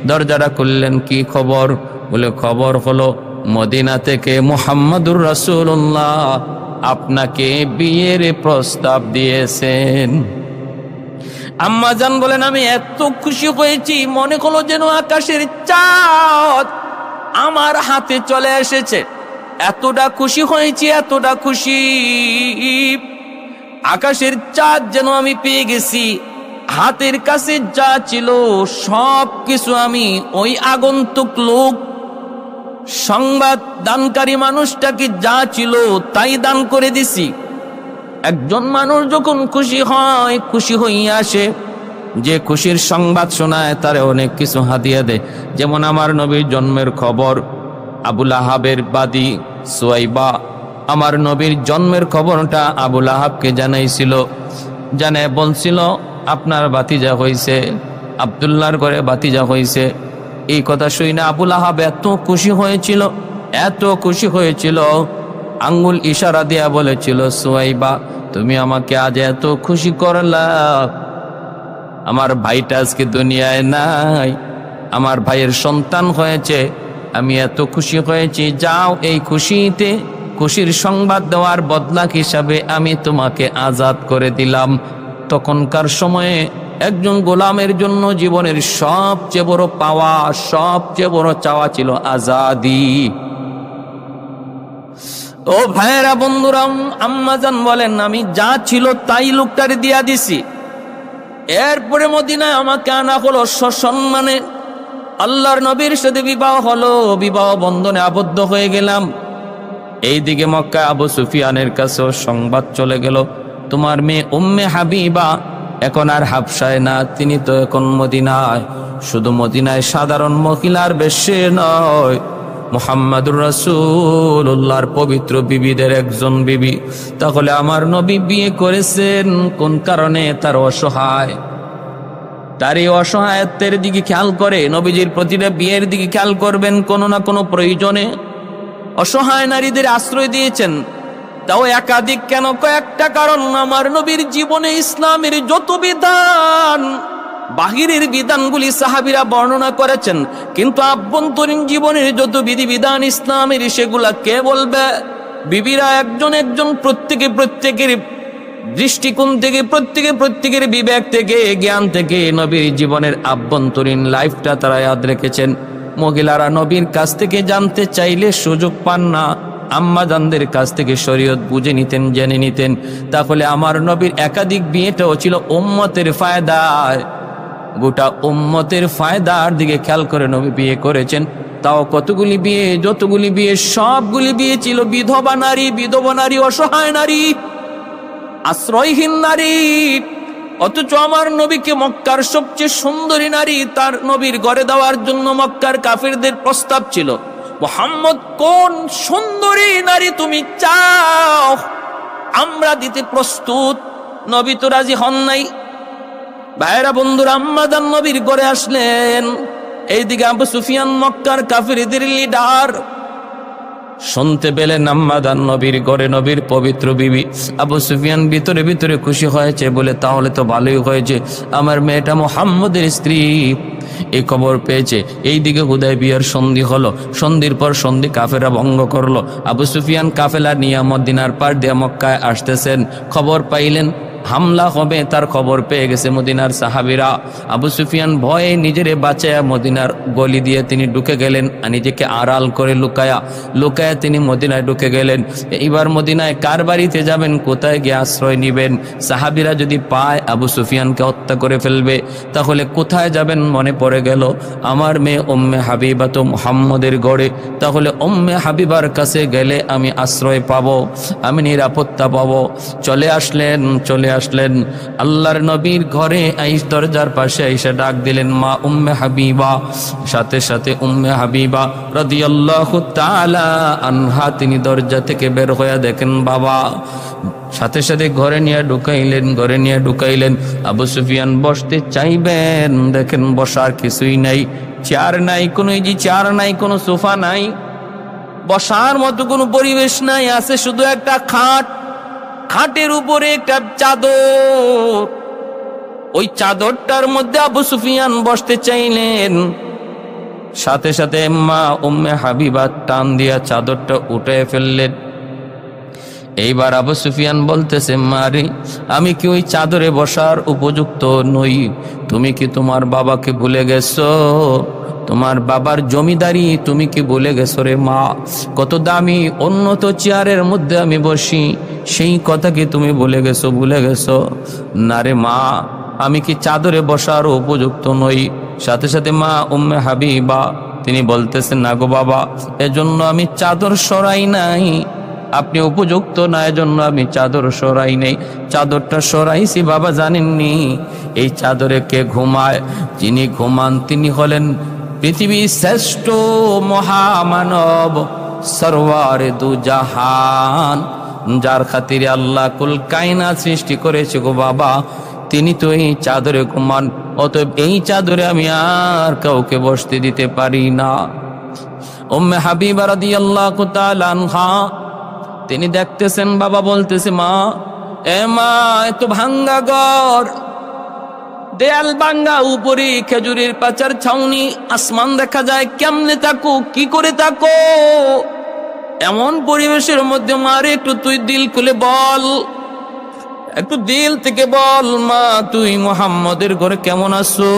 দরজাটা খুললেন। কি খবর? বলে, খবর হলো মদিনা থেকে মুহাম্মাদুর রাসূলুল্লাহ আপনাকে বিয়ের প্রস্তাব দিয়েছেন। আম্মা জান বলেন, আমি এত খুশি হয়েছি, মনে হলো যেন আকাশের চাঁদ আমার হাতে চলে এসেছে। এতটা খুশি হয়েছি, এতটা খুশি, আকাশের চাঁদ যেন আমি পেয়ে গেছি। হাতের কাছে যা ছিল সব কিছু আমি ওই আগন্তুক লোক, সংবাদ দানকারী মানুষটাকে যা ছিল তাই দান করে দিছি। একজন মানুষ যখন খুশি হয়, খুশি হইয়া আসে, যে খুশির সংবাদ শোনায় তারে অনেক কিছু হাদিয়া দেয়। যেমন আমার নবীর জন্মের খবর আবুল আহাবের বাদী সুয়াইবা আমার নবীর জন্মের খবরটা আবুল আহাবকে জানাইছিল। জানায় বলছিল, আপনার বাতিজা হইছে, আব্দুল্লাহর ঘরে বাতিজা হইছে। এই কথা শুনে আবুল আহাব এত খুশি হয়েছিল, আঙ্গুল ইশারা দিয়া বলেছিল, সুয়াইবা তুমি আমাকে আজ এত খুশি করলা, আমার ভাইটা আজকে দুনিয়ায় নাই, আমার ভাইয়ের সন্তান হয়েছে, আমি এত খুশি হয়েছি, যাও এই খুশিতে খুশির সংবাদ দেওয়ার বদলা হিসাবে আমি তোমাকে আজাদ করে দিলাম। তখনকার সময়ে একজন গোলামের জন্য জীবনের সবচেয়ে বড় পাওয়া, সবচেয়ে বড় চাওয়া ছিল আজাদি। ও ভাইয়েরা, বন্ধুরা, আম্মাজান বলেন আমি যা ছিল তাই লোকটারে দিয়া দিছি। এরপরে মদিনায় আমাকে আনা হলো সসম্মানে, আল্লাহর নবীর সাথে বিবাহ হলো, বিবাহ বন্ধনে আবদ্ধ হয়ে গেলাম। এইদিকে মক্কায় আবু সুফিয়ানের কাছেও সংবাদ চলে গেল, তোমার মেয়ে উম্মে হাবিবা এখন আর হাবশায় না, তিনি তো এখন মদিনায়। শুধু মদিনায় সাধারণ মহিলার বেশে নয়, মুহাম্মাদুর রাসূলুল্লাহর পবিত্র বিবিদের একজন বিবি। তাহলে আমার নবী বিয়ে করেছেন কোন কারণে? তার অসহায়, তার এই অসহায়ত্বের দিকে খেয়াল করে নবীজির প্রতিটা বিয়ের দিকে খেয়াল করবেন। কোনো না কোনো প্রয়োজনে অসহায় নারীদের আশ্রয় দিয়েছেন, তাও একাধিক কেন? কয়েকটা কারণ। আমার নবীর জীবনে ইসলামের যত বিধান, বাহিরের বিধানগুলি সাহাবীরা বর্ণনা করেছেন, কিন্তু আভ্যন্তরীণ জীবনের যত বিধিবিধান ইসলামের, সেগুলা কে বলবে? বিবিরা একজন একজন প্রত্যেকের দৃষ্টিকোণ থেকে, প্রত্যেকের বিবেক থেকে, জ্ঞান থেকে নবীর জীবনের আভ্যন্তরীণ লাইফটা তারা ইয়াদ রেখেছেন। মহিলারা নবীর কাছ থেকে জানতে চাইলে সুযোগ পান না, আম্মাজানদের কাছ থেকে শরীয়ত বুঝে নিতেন, জেনে নিতেন। তাহলে আমার নবীর একাধিক বিয়েটাও ছিল উম্মতের ফায়দায়, গোটা উম্মতের ফায়দার দিকে খেয়াল করে নবী বিয়ে করেছেন। তাও কতগুলি বিয়ে, যতগুলি বিয়ে, সবগুলি বিয়ে ছিল বিধবা নারী, অসহায় নারী, আশ্রয়হীন নারী। অথচ আমার নবীকে মক্কার সবচেয়ে সুন্দরী নারী তার নবীর ঘরে দেওয়ার জন্য মক্কার কাফিরদের প্রস্তাব ছিল, মুহাম্মদ কোন সুন্দরী নারী তুমি চাও, আমরা দিতে প্রস্তুত। নবী তো রাজি হন নাই। ভাইরা, বন্ধুরা, আম্মাজান নবীর ঘরে আসলেন। এইদিকে আবু সুফিয়ান মক্কার কাফিরদের লিডার, শুনতে পেলেন আম্মাজান নবীর ঘরে নবীর পবিত্র বিবি। আবু সুফিয়ান ভিতরে ভিতরে খুশি হয়েছে, বলে তাহলে তো ভালোই হয়েছে, আমার মেয়েটা মুহাম্মদের স্ত্রী এই খবর পেয়েছে। এইদিকে হুদায়বিয়ার সন্ধি হলো, সন্ধির পর সন্ধি কাফেরা ভঙ্গ করলো। আবু সুফিয়ান কাফেলা নিয়ে মদিনার পার দিয়ে মক্কায় আসতেছেন। খবর পাইলেন হামলা হবে, তার খবর পেয়ে গেছে মদিনার সাহাবীরা। আবু সুফিয়ান ভয়ে নিজেরে বাঁচায়া মদিনার গলি দিয়ে তিনি ঢুকে গেলেন, নিজেকে আড়াল করে লুকায়া তিনি মদিনায় ঢুকে গেলেন। এইবার মদিনায় কার বাড়িতে যাবেন, কোথায় গিয়ে আশ্রয় নিবেন? সাহাবীরা যদি পায় আবু সুফিয়ানকে হত্যা করে ফেলবে, তাহলে কোথায় যাবেন? মনে পড়ে গেল আমার মেয়ে উম্মে হাবিবা তো মুহাম্মদের গড়ে, তাহলে উম্মে হাবিবার কাছে গেলে আমি আশ্রয় পাবো, আমি নিরাপত্তা পাবো। চলে আসলেন আল্লাহর নবীর ঘরে, দরজার পাশে এসে ডাক দিলেন মা উম্মে হাবিবা। সাথে সাথে উম্মে হাবিবা রাদিয়াল্লাহু তাআলা আনহা তিনি দরজা থেকে বের হয়ে দেখেন বাবা। সাথে সাথে ঘরে নিয়ে ঢুকাইলেন। আবু সুফিয়ান বসতে চাইবেন, দেখেন বসার কিছুই নাই, চেয়ার নাই, কোনো সোফা নাই, বসার মতো কোনো পরিবেশ নাই, আছে শুধু একটা খাটের উপরে একটা চাদর। ওই চাদরটার মধ্যে আবু সুফিয়ান বসতে চাইলেন। সাথে সাথে মা উম্মে হাবিবা টান দিয়া চাদরটা উঠে ফেললেন। এইবার আবু সুফিয়ান বলতেছে, মারে আমি কি ওই চাদরে বসার উপযুক্ত নই? তুমি কি তোমার বাবাকে ভুলে গেছো? তোমার বাবার জমিদারি তুমি কি ভুলে গেছো রে মা? কত দামি উন্নত চেয়ারের মধ্যে আমি বসি, সেই কথা কি তুমি ভুলে গেছো? না রে মা, আমি কি চাদরে বসার উপযুক্ত নই? সাথে সাথে মা উম্মে হাবিবা তিনি বলতেছেন, না গো বাবা, এজন্য আমি চাদর সরাই নাই, আপনি উপযুক্ত না এজন্য আমি চাদর সরাই নেই। চাদরটা সরাইছি বাবা, জানেননি এই চাদরে কে ঘুমায়? যিনি ঘুমান তিনি হলেন পৃথিবীর শ্রেষ্ঠ মহামানব, সরওয়ারে দু জাহান, যার খাতিরে আল্লাহ কুল কায়নাত সৃষ্টি করেছে গো বাবা, তিনি তো এই চাদরে ঘুমান। অতএব এই চাদরে আমি আর কাউকে বসতে দিতে পারি না। উম্মে হাবিবা রাদিয়াল্লাহু তাআলা আনহা তিনি দেখতেছেন, বাবা বলতেছে, মা এত ভাঙ্গা ঘর, দেয়াল ভাঙ্গা, উপরে খেজুরের পাচার ছাউনি, আসমান দেখা যায়, কেমনে থাকো, কি করে থাকো? এমন পরিবেশের মধ্যে মারে একটু তুই দিল খুলে বল, একটু দিল থেকে বল, মা তুই মুহাম্মদের ঘরে কেমন আছো?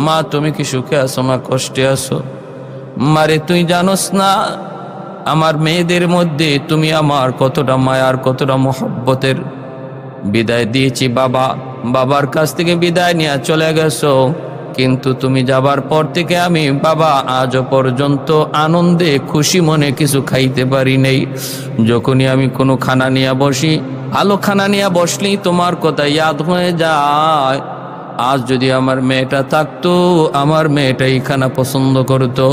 মা তুমি কি সুখে আছো না কষ্টে আছো? মারে তুই জানোস না আমার মেয়েদের মধ্যে তুমি আমার কতটা মায়ার, কতটা মোহব্বতের বিদায় দিয়েছি। বাবার কাছ থেকে বিদায় নিয়ে চলে গেছো, কিন্তু তুমি যাবার পর থেকে আমি বাবা আজও পর্যন্ত আনন্দে খুশি মনে কিছু খাইতে পারি নেই। যখনই আমি কোনো খানা নিয়ে বসি, ভালো খানা নিয়ে বসলি তোমার কথা ইয়াদ হয়ে যায়। আজ যদি আমার মেয়েটা থাকতো, আমার মেয়েটা এই খানা পছন্দ করতো।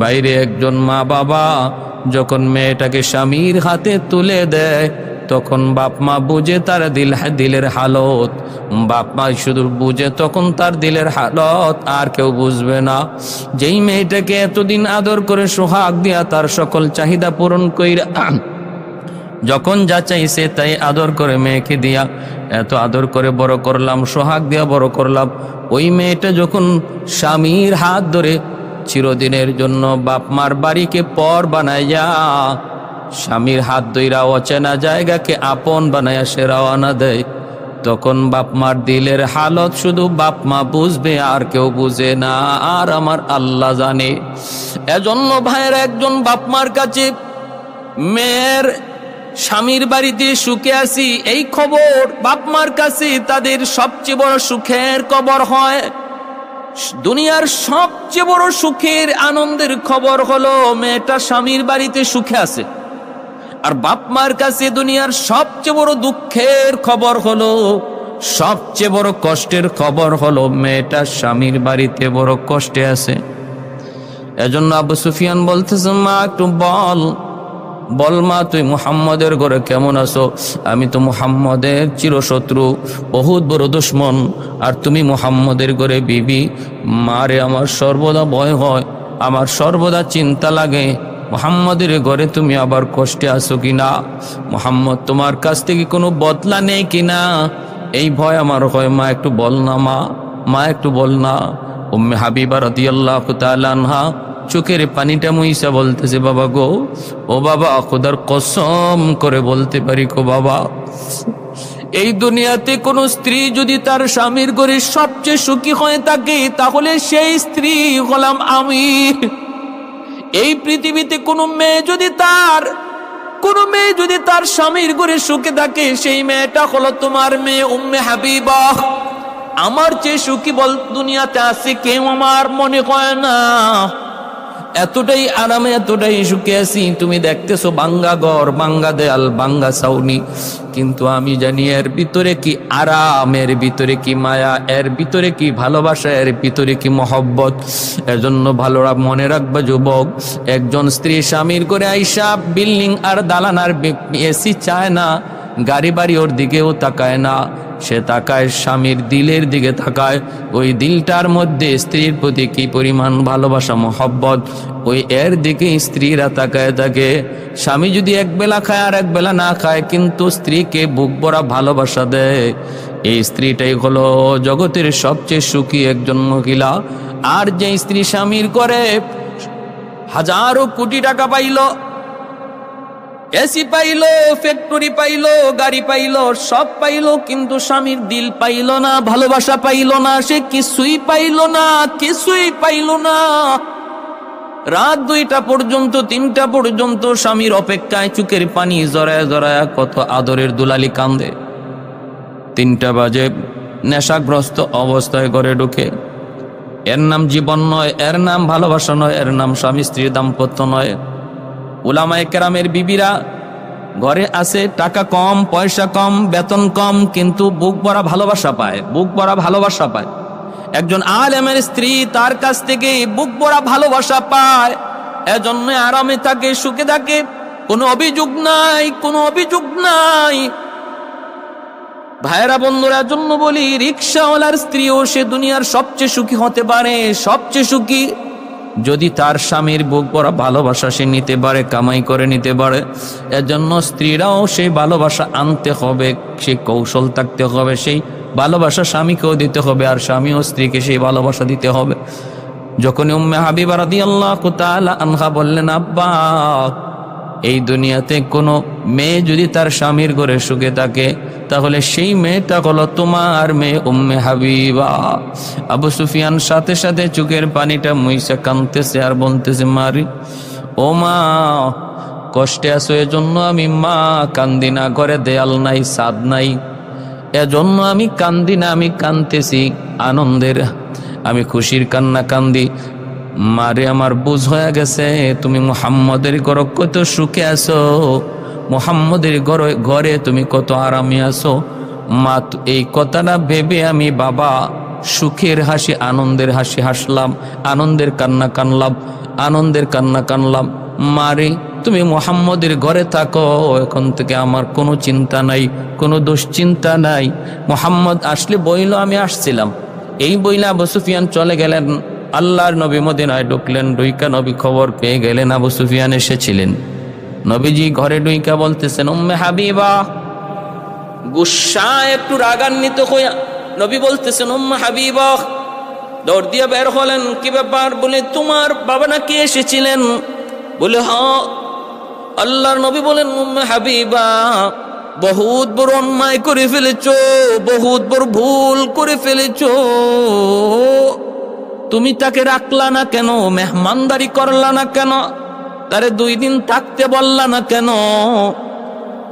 বাইরে একজন মা বাবা যখন মেয়েটাকে স্বামীর হাতে তুলে দেয়, তখন বাপ মা বুঝে তার দিলের হালত। বাপ মা শুধু বুঝে তখন তার দিলের হালত, আর কেউ বুঝবে না। যেই মেয়েটাকে এতদিন আদর করে সোহাগ দিয়া তার সকল চাহিদা পূরণ কইরা, যখন যা চাইছে তাই আদর করে মেয়েকে দিয়া এত আদর করে বড় করলাম, সোহাগ দিয়া বড় করলাম, ওই মেয়েটা যখন স্বামীর হাত ধরে চিরদিনের জন্য বাপ মার বাড়িকে পর বানাইয়া, স্বামীর হাত ধইরা অচেনা জায়গাকে আপন বানাইয়া সে রওনা দেয়, তখন বাপ মার দিলের হালত শুধু বাপ মা বুঝবে, আর কেউ বুঝে না, আর আমার আল্লাহ জানে। এজন্য ভাইয়ের, একজন বাপ মার কাছে মেয়ের স্বামীর বাড়িতে সুখে আসি এই খবর বাপ মার কাছে তাদের সবচেয়ে বড় সুখের খবর হয়। দুনিয়ার সবচেয়ে বড় সুখের আনন্দের খবর হলো মেয়েটা স্বামীর বাড়িতে সুখে আছে। আর বাপ মার কাছে দুনিয়ার সবচেয়ে বড় দুঃখের খবর হলো, সবচেয়ে বড় কষ্টের খবর হলো মেয়েটা স্বামীর বাড়িতে বড় কষ্টে আছে। এজন্য আবু সুফিয়ান বলতেছে, মা একটু বল মা তুই মুহাম্মদের ঘরে কেমন আছো? আমি তো মুহাম্মদের চিরশত্রু, বহুত বড় দুশমন, আর তুমি মুহাম্মদের ঘরে বিবি। মারে আমার সর্বদা ভয় হয়, আমার সর্বদা চিন্তা লাগে মুহাম্মদের ঘরে তুমি আবার কষ্টে আছো কিনা, মুহাম্মদ তোমার কাছ থেকে কোনো বদলা নেই কিনা, এই ভয় আমার হয়। মা একটু বল না, মা একটু বল না। উম্মে হাবিবা রাদিয়াল্লাহু তাআলা আনহা চোখের পানিটা মুইসা বলতেছে, বাবা গো, ও বাবা, খোদার কসম করে বলতে পারি গো বাবা, এই দুনিয়াতে কোন স্ত্রী যদি তার স্বামীর ঘরে সবচেয়ে সুখী হয়ে থাকে, তাহলে সেই স্ত্রী হলাম আমি। এই পৃথিবীতে কোনো মেয়ে যদি তার স্বামীর ঘরে সুখে থাকে, সেই মেয়েটা হলো তোমার মেয়ে উম্মে হাবিবা। আমার চেয়ে সুখী বল দুনিয়াতে আছে কেউ? আমার মনে হয় না। এতটাই আরামে, এতটাই সুখে আছি। তুমি দেখতেছো ভাঙ্গা ঘর, ভাঙ্গা দেয়াল, ভাঙ্গা ছাউনি, কিন্তু আমি জানি এর ভিতরে কি আরাম, এর ভিতরে কি মায়া, এর ভিতরে কি ভালোবাসা, এর ভিতরে কি মহব্বত। এজন্য ভালো মনে রাখবা যুবক, একজন স্ত্রী স্বামীর করে আইসা বিল্ডিং আর দালান আর এসি চায় না, গাড়ি বাড়ি ওর দিকেও তাকায় না, সে তাকায় স্বামীর দিলের দিকে তাকায়। ওই দিলটার মধ্যে স্ত্রীর প্রতি কি পরিমাণ ভালোবাসা, মহব্বত, ওই এর দিকে স্ত্রীরা তাকায় থাকে। স্বামী যদি এক বেলা খায় আর এক বেলা না খায়, কিন্তু স্ত্রীকে বুক ভরা ভালোবাসা দেয়, এই স্ত্রীটাই হলো জগতের সবচেয়ে সুখী একজন মহিলা। আর যে স্ত্রী স্বামীর করে হাজারো কোটি টাকা পাইলো, এসি পাইলো, ফ্যাক্টরি পাইলো, গাড়ি পাইলো, সব পাইলো, কিন্তু স্বামীর দিল পাইলো না, ভালোবাসা পাইলো না, সে কিছুই পাইলো না, কিছুই পাইলো না। রাত 2টা পর্যন্ত, 3টা পর্যন্ত স্বামীর অপেক্ষায় চোখের পানি জড়ায় জড়ায় কত আদরের দুলালি কান্দে। 3টা বাজে নেশাগ্রস্ত অবস্থায় ঘরে ঢুকে। এর নাম জীবন নয়, এর নাম ভালোবাসা নয়, এর নাম স্বামী স্ত্রীর দাম্পত্য নয়। উলামায়ে কেরামের বিবিরা ঘরে আছে, টাকা কম, পয়সা কম, বেতন কম, কিন্তু বুক ভরা ভালোবাসা পায়, বুক ভরা ভালোবাসা পায়। একজন আলেমের স্ত্রী তার কাছ থেকে বুক ভরা ভালোবাসা পায়, এজন্য আরামে থাকে, সুখে থাকে, কোনো অভিযোগ নাই, কোনো অভিযোগ নাই। ভাইরা বন্ধুরা, জন্য বলি, রিক্সাওয়ালার স্ত্রীও সে দুনিয়ার সবচেয়ে সুখী হতে পারে, সবচেয়ে সুখী, যদি তার স্বামীর বুক ভরা ভালোবাসা সে নিতে পারে, কামাই করে নিতে পারে। এজন্য স্ত্রীরাও সেই ভালোবাসা আনতে হবে, সেই কৌশল থাকতে হবে, সেই ভালোবাসা স্বামীকেও দিতে হবে, আর স্বামীও স্ত্রীকে সেই ভালোবাসা দিতে হবে। যখন উম্মে হাবিবা রাদিয়াল্লাহু তাআলা আনহা বললেন, আব্বা, এই দুনিয়াতে কোনো মেয়ে যদি তার স্বামীর ঘরে সুখে থাকে তাহলে সেই মেয়েটা হলো তোমার মেয়ে উম্মে হাবিবা। আবু সুফিয়ান সাথে সাথে চোখের পানিটা মুইসা কাঁদতেছে আর বলতেছে, মারি ও মা, কষ্টে আছো এজন্য আমি মা কান্দি না, ঘরে দেয়াল নাই, ছাদ নাই, এজন্য আমি কান্দি না, আমি কাঁদতেছি আনন্দের, আমি খুশির কান্না কান্দি। মারে আমার বুঝ হয়ে গেছে তুমি মুহাম্মদের ঘরে কত সুখে আছো, মুহাম্মদের ঘরে তুমি কত আরামে আছো মা। এই কথাটা ভেবে আমি বাবা সুখের হাসি, আনন্দের হাসি হাসলাম, আনন্দের কান্না কানলাম, আনন্দের কান্না কানলাম। মারে তুমি মুহাম্মদের ঘরে থাকো, এখন থেকে আমার কোনো চিন্তা নাই, কোনো দুশ্চিন্তা নাই। মুহাম্মদ আসলে বইল আমি আসছিলাম, এই বইলা আবু সুফিয়ান চলে গেলেন। আল্লাহর নবী মদিনায় ঢুকলেন, ডুইকা নবী খবর পেয়ে গেলেন আবু সুফিয়ান এসেছিলেন। নবীজি ঘরে ডুইকা বলতেছেন, উম্মে হাবিবা, গুসা একটু রাগান্বিত হইয়া নবী বলতেছেন, উম্মে হাবিবা। দৌড় দিয়ে বের হলেন, কি ব্যাপার? বলে, তোমার বাবা নাকি এসেছিলেন? বলে, হ্যাঁ। আল্লাহর নবী বলেন, উম্মে হাবিবা, বহুত বড় অন্যায় করে ফেলেছো, বহুত বড় ভুল করে ফেলেছো। তুমি তাকে রাখলা না কেন? মেহমানদারি করলা না কেন? তারে 2 দিন থাকতে বললা না কেন?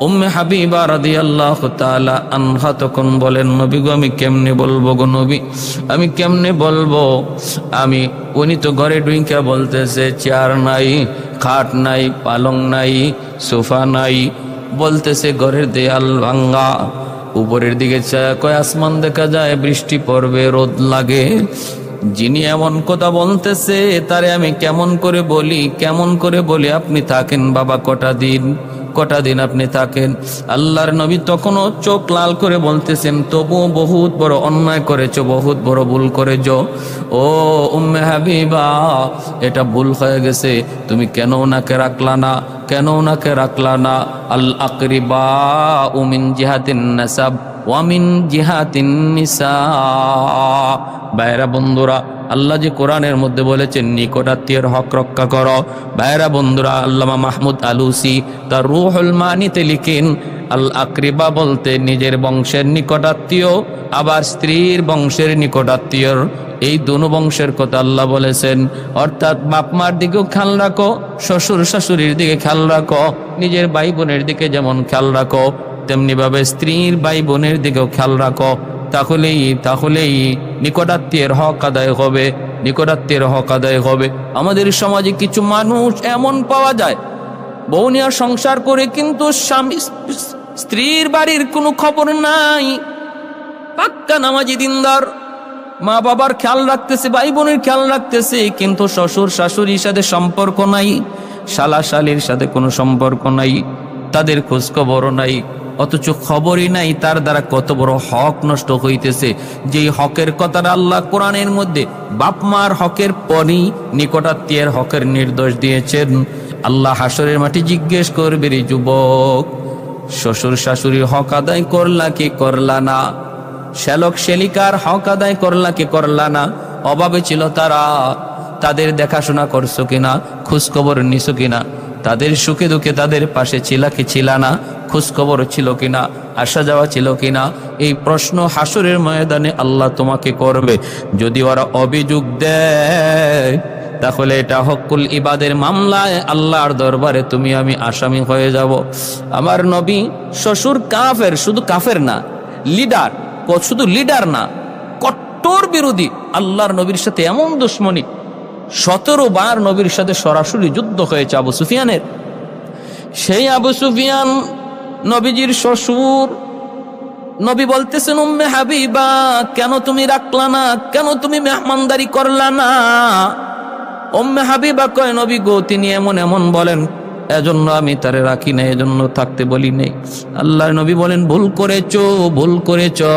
উম্মে হাবিবা রাদিয়াল্লাহু তাআলা আনহা তখন বলেন, নবী গো, আমি কেমনে বলবো গো নবী, আমি কেমনে বলবো? উনি তো ঘরে ঢুইকা বলতেছে চেয়ার নাই, খাট নাই, পালং নাই, সোফা নাই, বলতেছে ঘরের দেয়াল ভাঙ্গা, উপরের দিকে কয় আসমান দেখা যায়, বৃষ্টি পড়বে, রোদ লাগে। যিনি এমন কথা বলতেছে তারে আমি কেমন করে বলি, কেমন করে বলি আপনি থাকেন বাবা, কটা দিন আপনি থাকেন। আল্লাহর নবী তখনও চোখ লাল করে বলতেছেন, তবু বহুত বড় অন্যায় করেছো, বহুত বড় ভুল করেছো। ও উম্মে হাবিবা, এটা ভুল হয়ে গেছে, তুমি কেন ওনাকে রাখলা না, কেন ওনাকে রাখলা না? আল আকরিবা মিন জিহাতিন নাসাব ওয়া মিন জিহাতিন নিসা। ভাইরা বন্ধুরা, আল্লাহ যে কোরআনের মধ্যে বলেছেন নিকটাত্মীয়ের হক রক্ষা করো। ভাইরা বন্ধুরা, আল্লামা মাহমুদ আলুসি তার রুহুল মানিতে লিখেন, আল আকরিবা বলতে নিজের বংশের নিকটাত্মীয়, আবার স্ত্রীর বংশের নিকটাত্মীয়, এই দুনো বংশের কথা আল্লাহ বলেছেন। অর্থাৎ বাপ মার দিকেও খেয়াল রাখো, শ্বশুর শাশুড়ির দিকে খেয়াল রাখো, নিজের ভাই বোনের দিকে যেমন খেয়াল রাখো, তেমনি ভাবে স্ত্রীর ভাই বোনের দিকেও খেয়াল রাখো। তাহলেই নিকটাত্মীয়ের হক আদায় হবে, নিকটাত্মীয়ের হক আদায় হবে। আমাদের সমাজে কিছু মানুষ এমন পাওয়া যায়, বউ নিয়ে সংসার করে কিন্তু স্বামী স্ত্রীর বাড়ির কোনো খবর নাই, পাক্কা নামাজি দিনদার, মা বাবার খেয়াল রাখতেছে, ভাই বোনের খেয়াল রাখতেছে, কিন্তু শ্বশুর শাশুড়ির সাথে সম্পর্ক নাই, শালা শালির সাথে কোনো সম্পর্ক নাই, তাদের খোঁজ খবরও নাই। অথচ খবরই নাই তার দ্বারা কত বড় হক নষ্ট হইতেছে। যেই হকের কথাটা আল্লাহ কোরআনের মধ্যে বাপ মার হকের পরই নিকটাত্মীয়ের হকের নির্দেশ দিয়েছেন। আল্লাহ হাসরের মাটি জিজ্ঞেস করবে, রে যুবক, শ্বশুর শাশুড়ির হক আদায় করলা কি করলা না? শ্যালক শ্যালিকার হক আদায় করলা কি করলা না? অভাবে ছিল তারা, তাদের দেখাশোনা করছো কিনা, খোঁজ খবর নিছো কিনা? তাদের সুখে দুঃখে তাদের পাশে ছিলা কি ছিলা না? খোঁজ খবর ছিল কিনা? আসা যাওয়া ছিল কিনা? এই প্রশ্ন হাসরের ময়দানে আল্লাহ তোমাকে করবে। যদি ওরা অভিযোগ দেয় তাহলে এটা হকুল ইবাদের মামলায় আল্লাহর দরবারে তুমি আমি আসামি হয়ে যাব। আমার নবী শ্বশুর কাফের, শুধু কাফের না, লিডার, শুধু লিডার না, কট্টর বিরোধী। আল্লাহর নবীর সাথে এমন দুশ্মনী, 17 বার নবীর সাথে সরাসরি যুদ্ধ হয়েছে আবু সুফিয়ানের। সেই আবু সুফিয়ান নবীজির শ্বশুর। নবী বলতেছেন, উম্মে হাবিবা, কেন তুমি রাখলা না, কেন তুমি মেহমানদারি করলা না? উম্মে হাবিবা কয়, নবী গো, তিনি এমন এমন বলেন, এজন্য আমি তারে রাখি না, এজন্য থাকতে বলি নেই। আল্লাহর নবী বলেন, ভুল করেছো, ভুল করেছো।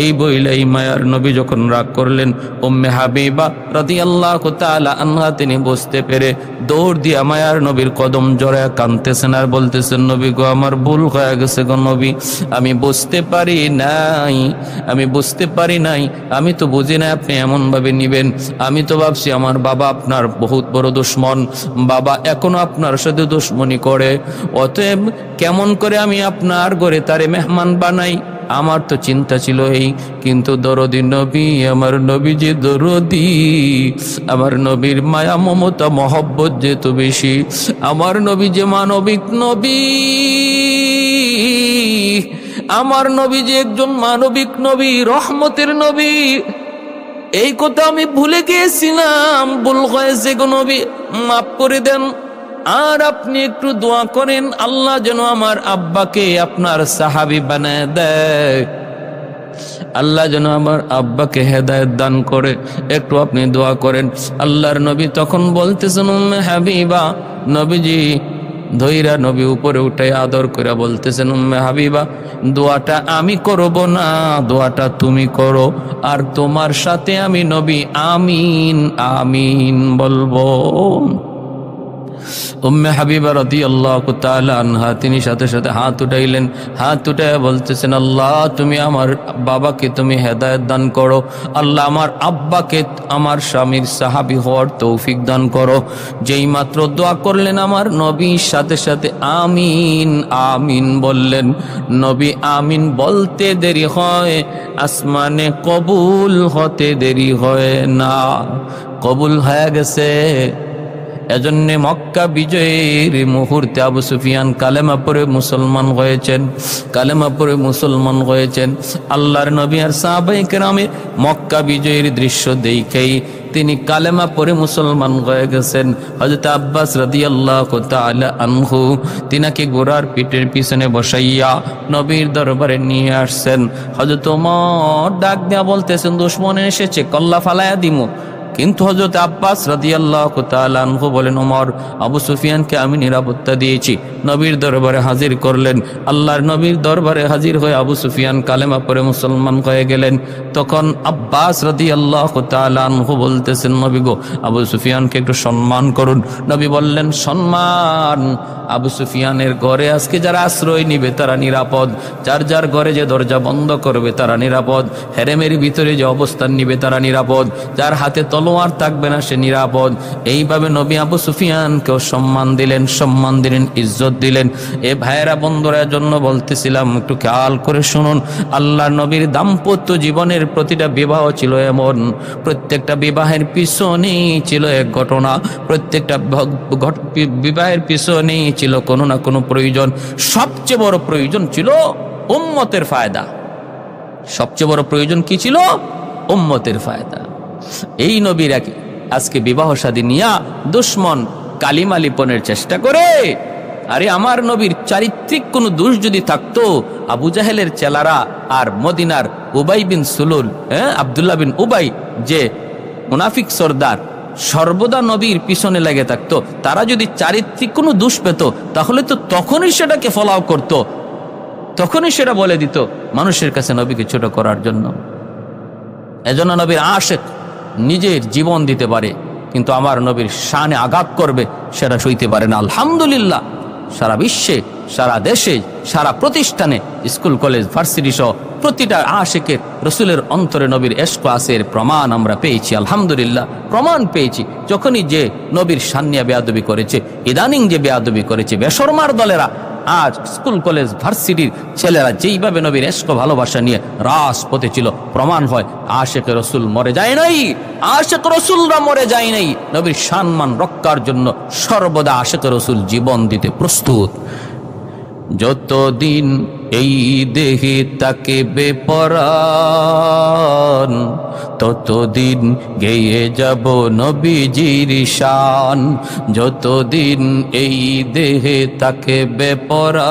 এই বইলাই মায়ার নবী যখন রাগ করলেন, উম্মে হাবিবা রাদিয়াল্লাহু তাআলা আনহা তিনি বুঝতে পেরে দৌড় দিয়া মায়ার নবীর কদম জড়ায় কাঁদতেছেন আর বলতেছেন, নবী গো আমার ভুল হয়ে গেছে গো নবী, আমি বুঝতে পারি নাই, আমি তো বুঝি না আপনি এমন ভাবে নিবেন। আমি তো ভাবছি আমার বাবা আপনার বহুত বড় দুশ্মন, বাবা এখনো আপনার সাথে দুশ্মনী করে, অতএব কেমন করে আমি আপনার ঘরে তারে মেহমান বানাই, আমার তো চিন্তা ছিল এই। কিন্তু দরদি নবী, আমার নবী যে দরদি, আমার নবীর মায়া মমতা মহব্বত যেহেতু বেশি, আমার নবী যে মানবিক নবী, আমার নবী যে একজন মানবিক নবী, রহমতের নবী, এই কথা আমি ভুলে গিয়েছিলাম, ভুল হয়েছে গো নবী, মাফ করে দেন। আর আপনি একটু দোয়া করেন আল্লাহ যেন আমার আব্বাকে আপনার সাহাবী বানায় দেয়, আল্লাহ যেন আমার আব্বাকে হেদায়েত দান করে, একটু আপনি দোয়া করেন। আল্লাহর নবী তখন বলতেছেন, উম্মে হাবিবা, নবীজি ধৈরা নবী উপরে উঠে আদর করে বলতেছেন, উম্মে হাবিবা দোয়াটা আমি করব না, দোয়াটা তুমি করো, আর তোমার সাথে আমি নবী আমিন আমিন বলবো। উম্মে হাবিবা রাদিয়াল্লাহু তাআলা আনহা তিনি সাথে সাথে হাত উঠাইলেন, হাত উঠায় বলতেছেন, আল্লাহ তুমি আমার বাবাকে তুমি হেদায়েত দান করো, আল্লাহ আমার আব্বাকে আমার স্বামীর সাহাবী হওয়ার তৌফিক দান করো। যেই মাত্র দোয়া করলেন আমার নবী সাথে সাথে আমিন আমিন বললেন। নবী আমিন বলতে দেরি হয়, আসমানে কবুল হতে দেরি হয় না, কবুল হয়ে গেছে। এজন্য মক্কা বিজয়ের মুহূর্তে আবু সুফিয়ান কালেমা পড়ে মুসলমান হয়েছেন। আল্লাহর নবী আর সাহাবায়ে কেরামের মক্কা বিজয়ের দৃশ্য দেখেই তিনি কালেমা পড়ে মুসলমান হয়ে গেছেন। হযরত আব্বাস রাদিয়াল্লাহু তাআলা আনহু তিনাকে ঘোড়ার পিঠের পিছনে বসাইয়া নবীর দরবারে নিয়ে আসছেন। হযরত ওমর ডাক দিয়া বলতেছেন, দুশমন এসেছে, কল্লা ফালায়া দিমু। কিন্তু হযরত আব্বাস রাদিয়াল্লাহু তাআলা আনহু বলেন, ওমর আবু সুফিয়ানকে আমি নিরাপত্তা দিয়েছি। নবীর দরবারে হাজির করলেন। আল্লাহর নবীর দরবারে হাজির হয়ে আবু সুফিয়ান কালেমা পড়ে মুসলমান হয়ে গেলেন। তখন আব্বাস রাদিয়াল্লাহু তাআলা আনহু বলতেছেন, নবী গো আবু সুফিয়ানকে একটু সম্মান করুন। নবী বললেন, সম্মান? আবু সুফিয়ানের ঘরে আজকে যারা আশ্রয় নিবে তারা নিরাপদ, যার যার ঘরে যে দরজা বন্ধ করবে তারা নিরাপদ, হেরেমের ভিতরে যে অবস্থান নিবে তারা নিরাপদ, যার হাতে তলোয়ার থাকবে না সে নিরাপদ। এইভাবে নবী আবু সুফিয়ানকেও সম্মান দিলেন, ইজ্জত দিলেন। এ ভাইয়েরা বন্ধুরা জন্য বলতেছিলাম, একটু খেয়াল করে শুনুন। আল্লাহর নবীর দাম্পত্য জীবনের প্রতিটা বিবাহ ছিল এমন, প্রত্যেকটা বিবাহের পিছনেই ছিল এক ঘটনা, প্রত্যেকটা বিবাহের পিছনেই ছিল কোনো না কোনো প্রয়োজন। সবচেয়ে বড় প্রয়োজন ছিল উম্মতের ফায়দা। সবচেয়ে বড় প্রয়োজন কি ছিল? উম্মতের ফায়দা। এই নবীর আজকে বিবাহ শাদী নিয়া দুশ্মন কালিমা লিপনের চেষ্টা করে। আরে আমার নবীর চারিত্রিক কোনো দোষ যদি থাকতো, আবু জাহেলের চেলারা আর মদিনার উবাই বিন সুলুল, আব্দুল্লাহ বিন উবাই যে মুনাফিক সর্দার, সর্বদা নবীর পিছনে লেগে থাকতো, তারা যদি চারিত্রিক কোনো দোষ পেত তাহলে তো তখনই সেটাকে ফলাও করত, তখনই সেটা বলে দিত মানুষের কাছে নবীকে ছোট করার জন্য। এজন্য নবীর আশিক নিজের জীবন দিতে পারে, কিন্তু আমার নবীর শানে আঘাত করবে সেটা সইতে পারে না। আলহামদুলিল্লাহ, সারা বিশ্বে, সারা দেশে, সারা প্রতিষ্ঠানে, স্কুল কলেজ ভার্সিটি সহ প্রতিটা আশিকের রসুলের অন্তরে নবীর ইশক আছে, এর প্রমাণ আমরা পেয়েছি। আলহামদুলিল্লাহ, প্রমাণ পেয়েছি। যখনই যে নবীর শানিয়া বেয়াদবি করেছে, ইদানিং যে বেয়াদবি করেছে বেশরমার দলেরা, আজ স্কুল কলেজ ভার্সিটির ছেলেরা যেইভাবে নবীর ইশক ভালোবাসা নিয়ে রাজপথে ছিল, প্রমাণ হয় আশিক রসুল মরে যায় নাই, আশিক রসুলরা মরে যায় নাই। নবীর সম্মান রক্ষার জন্য সর্বদা আশিক রসুল জীবন দিতে প্রস্তুত। যতদিন এই দেহে তাকে বেপরান, ততদিন গেয়ে যাব নবীজির শান। যতদিন এই দেহে তাকে বেপরান,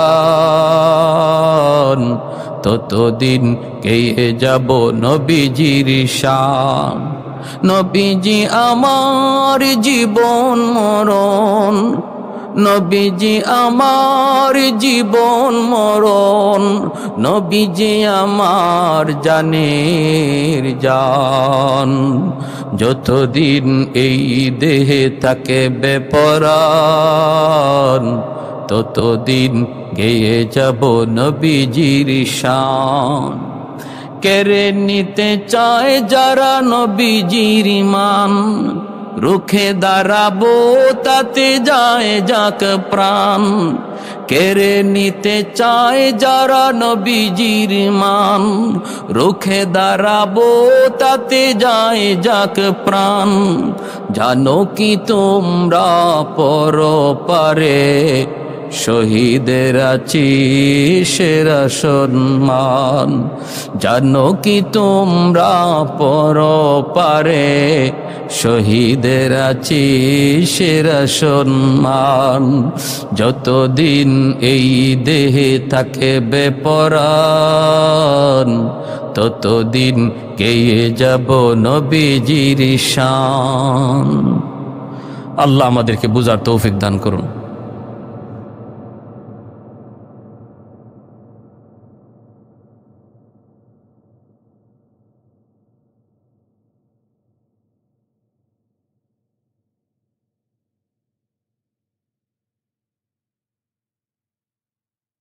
ততদিন গেয়ে যাব নবীজির শান। নবীজি আমার জীবন মরণ, নবীজি আমার জীবন মরণ, নবীজি আমার জানের জান। যতদিন এই দেহে থাকে বেপরান, ততদিন গেয়ে যাব নবীজির শান। কেড়ে নিতে চায় যারা নবীজির মান, রুখে দাঁড়াবো তাতে যায় যাক প্রাণ। কেড়ে নিতে চায় যারা নবীজির মান, রুখে দাঁড়াবো তাতে যায় যাক প্রাণ। জানো কি তোমরা পরপারে শহীদের আছি সেরা সম্মান। জানো কি তোমরা পরপারে শহীদের আছি সেরা সম্মান। যতদিন এই দেহে থাকে বেপরান, ততদিন গেয়ে যাব নবীজির শান। আল্লাহ আমাদেরকে বুঝার তৌফিক দান করুন।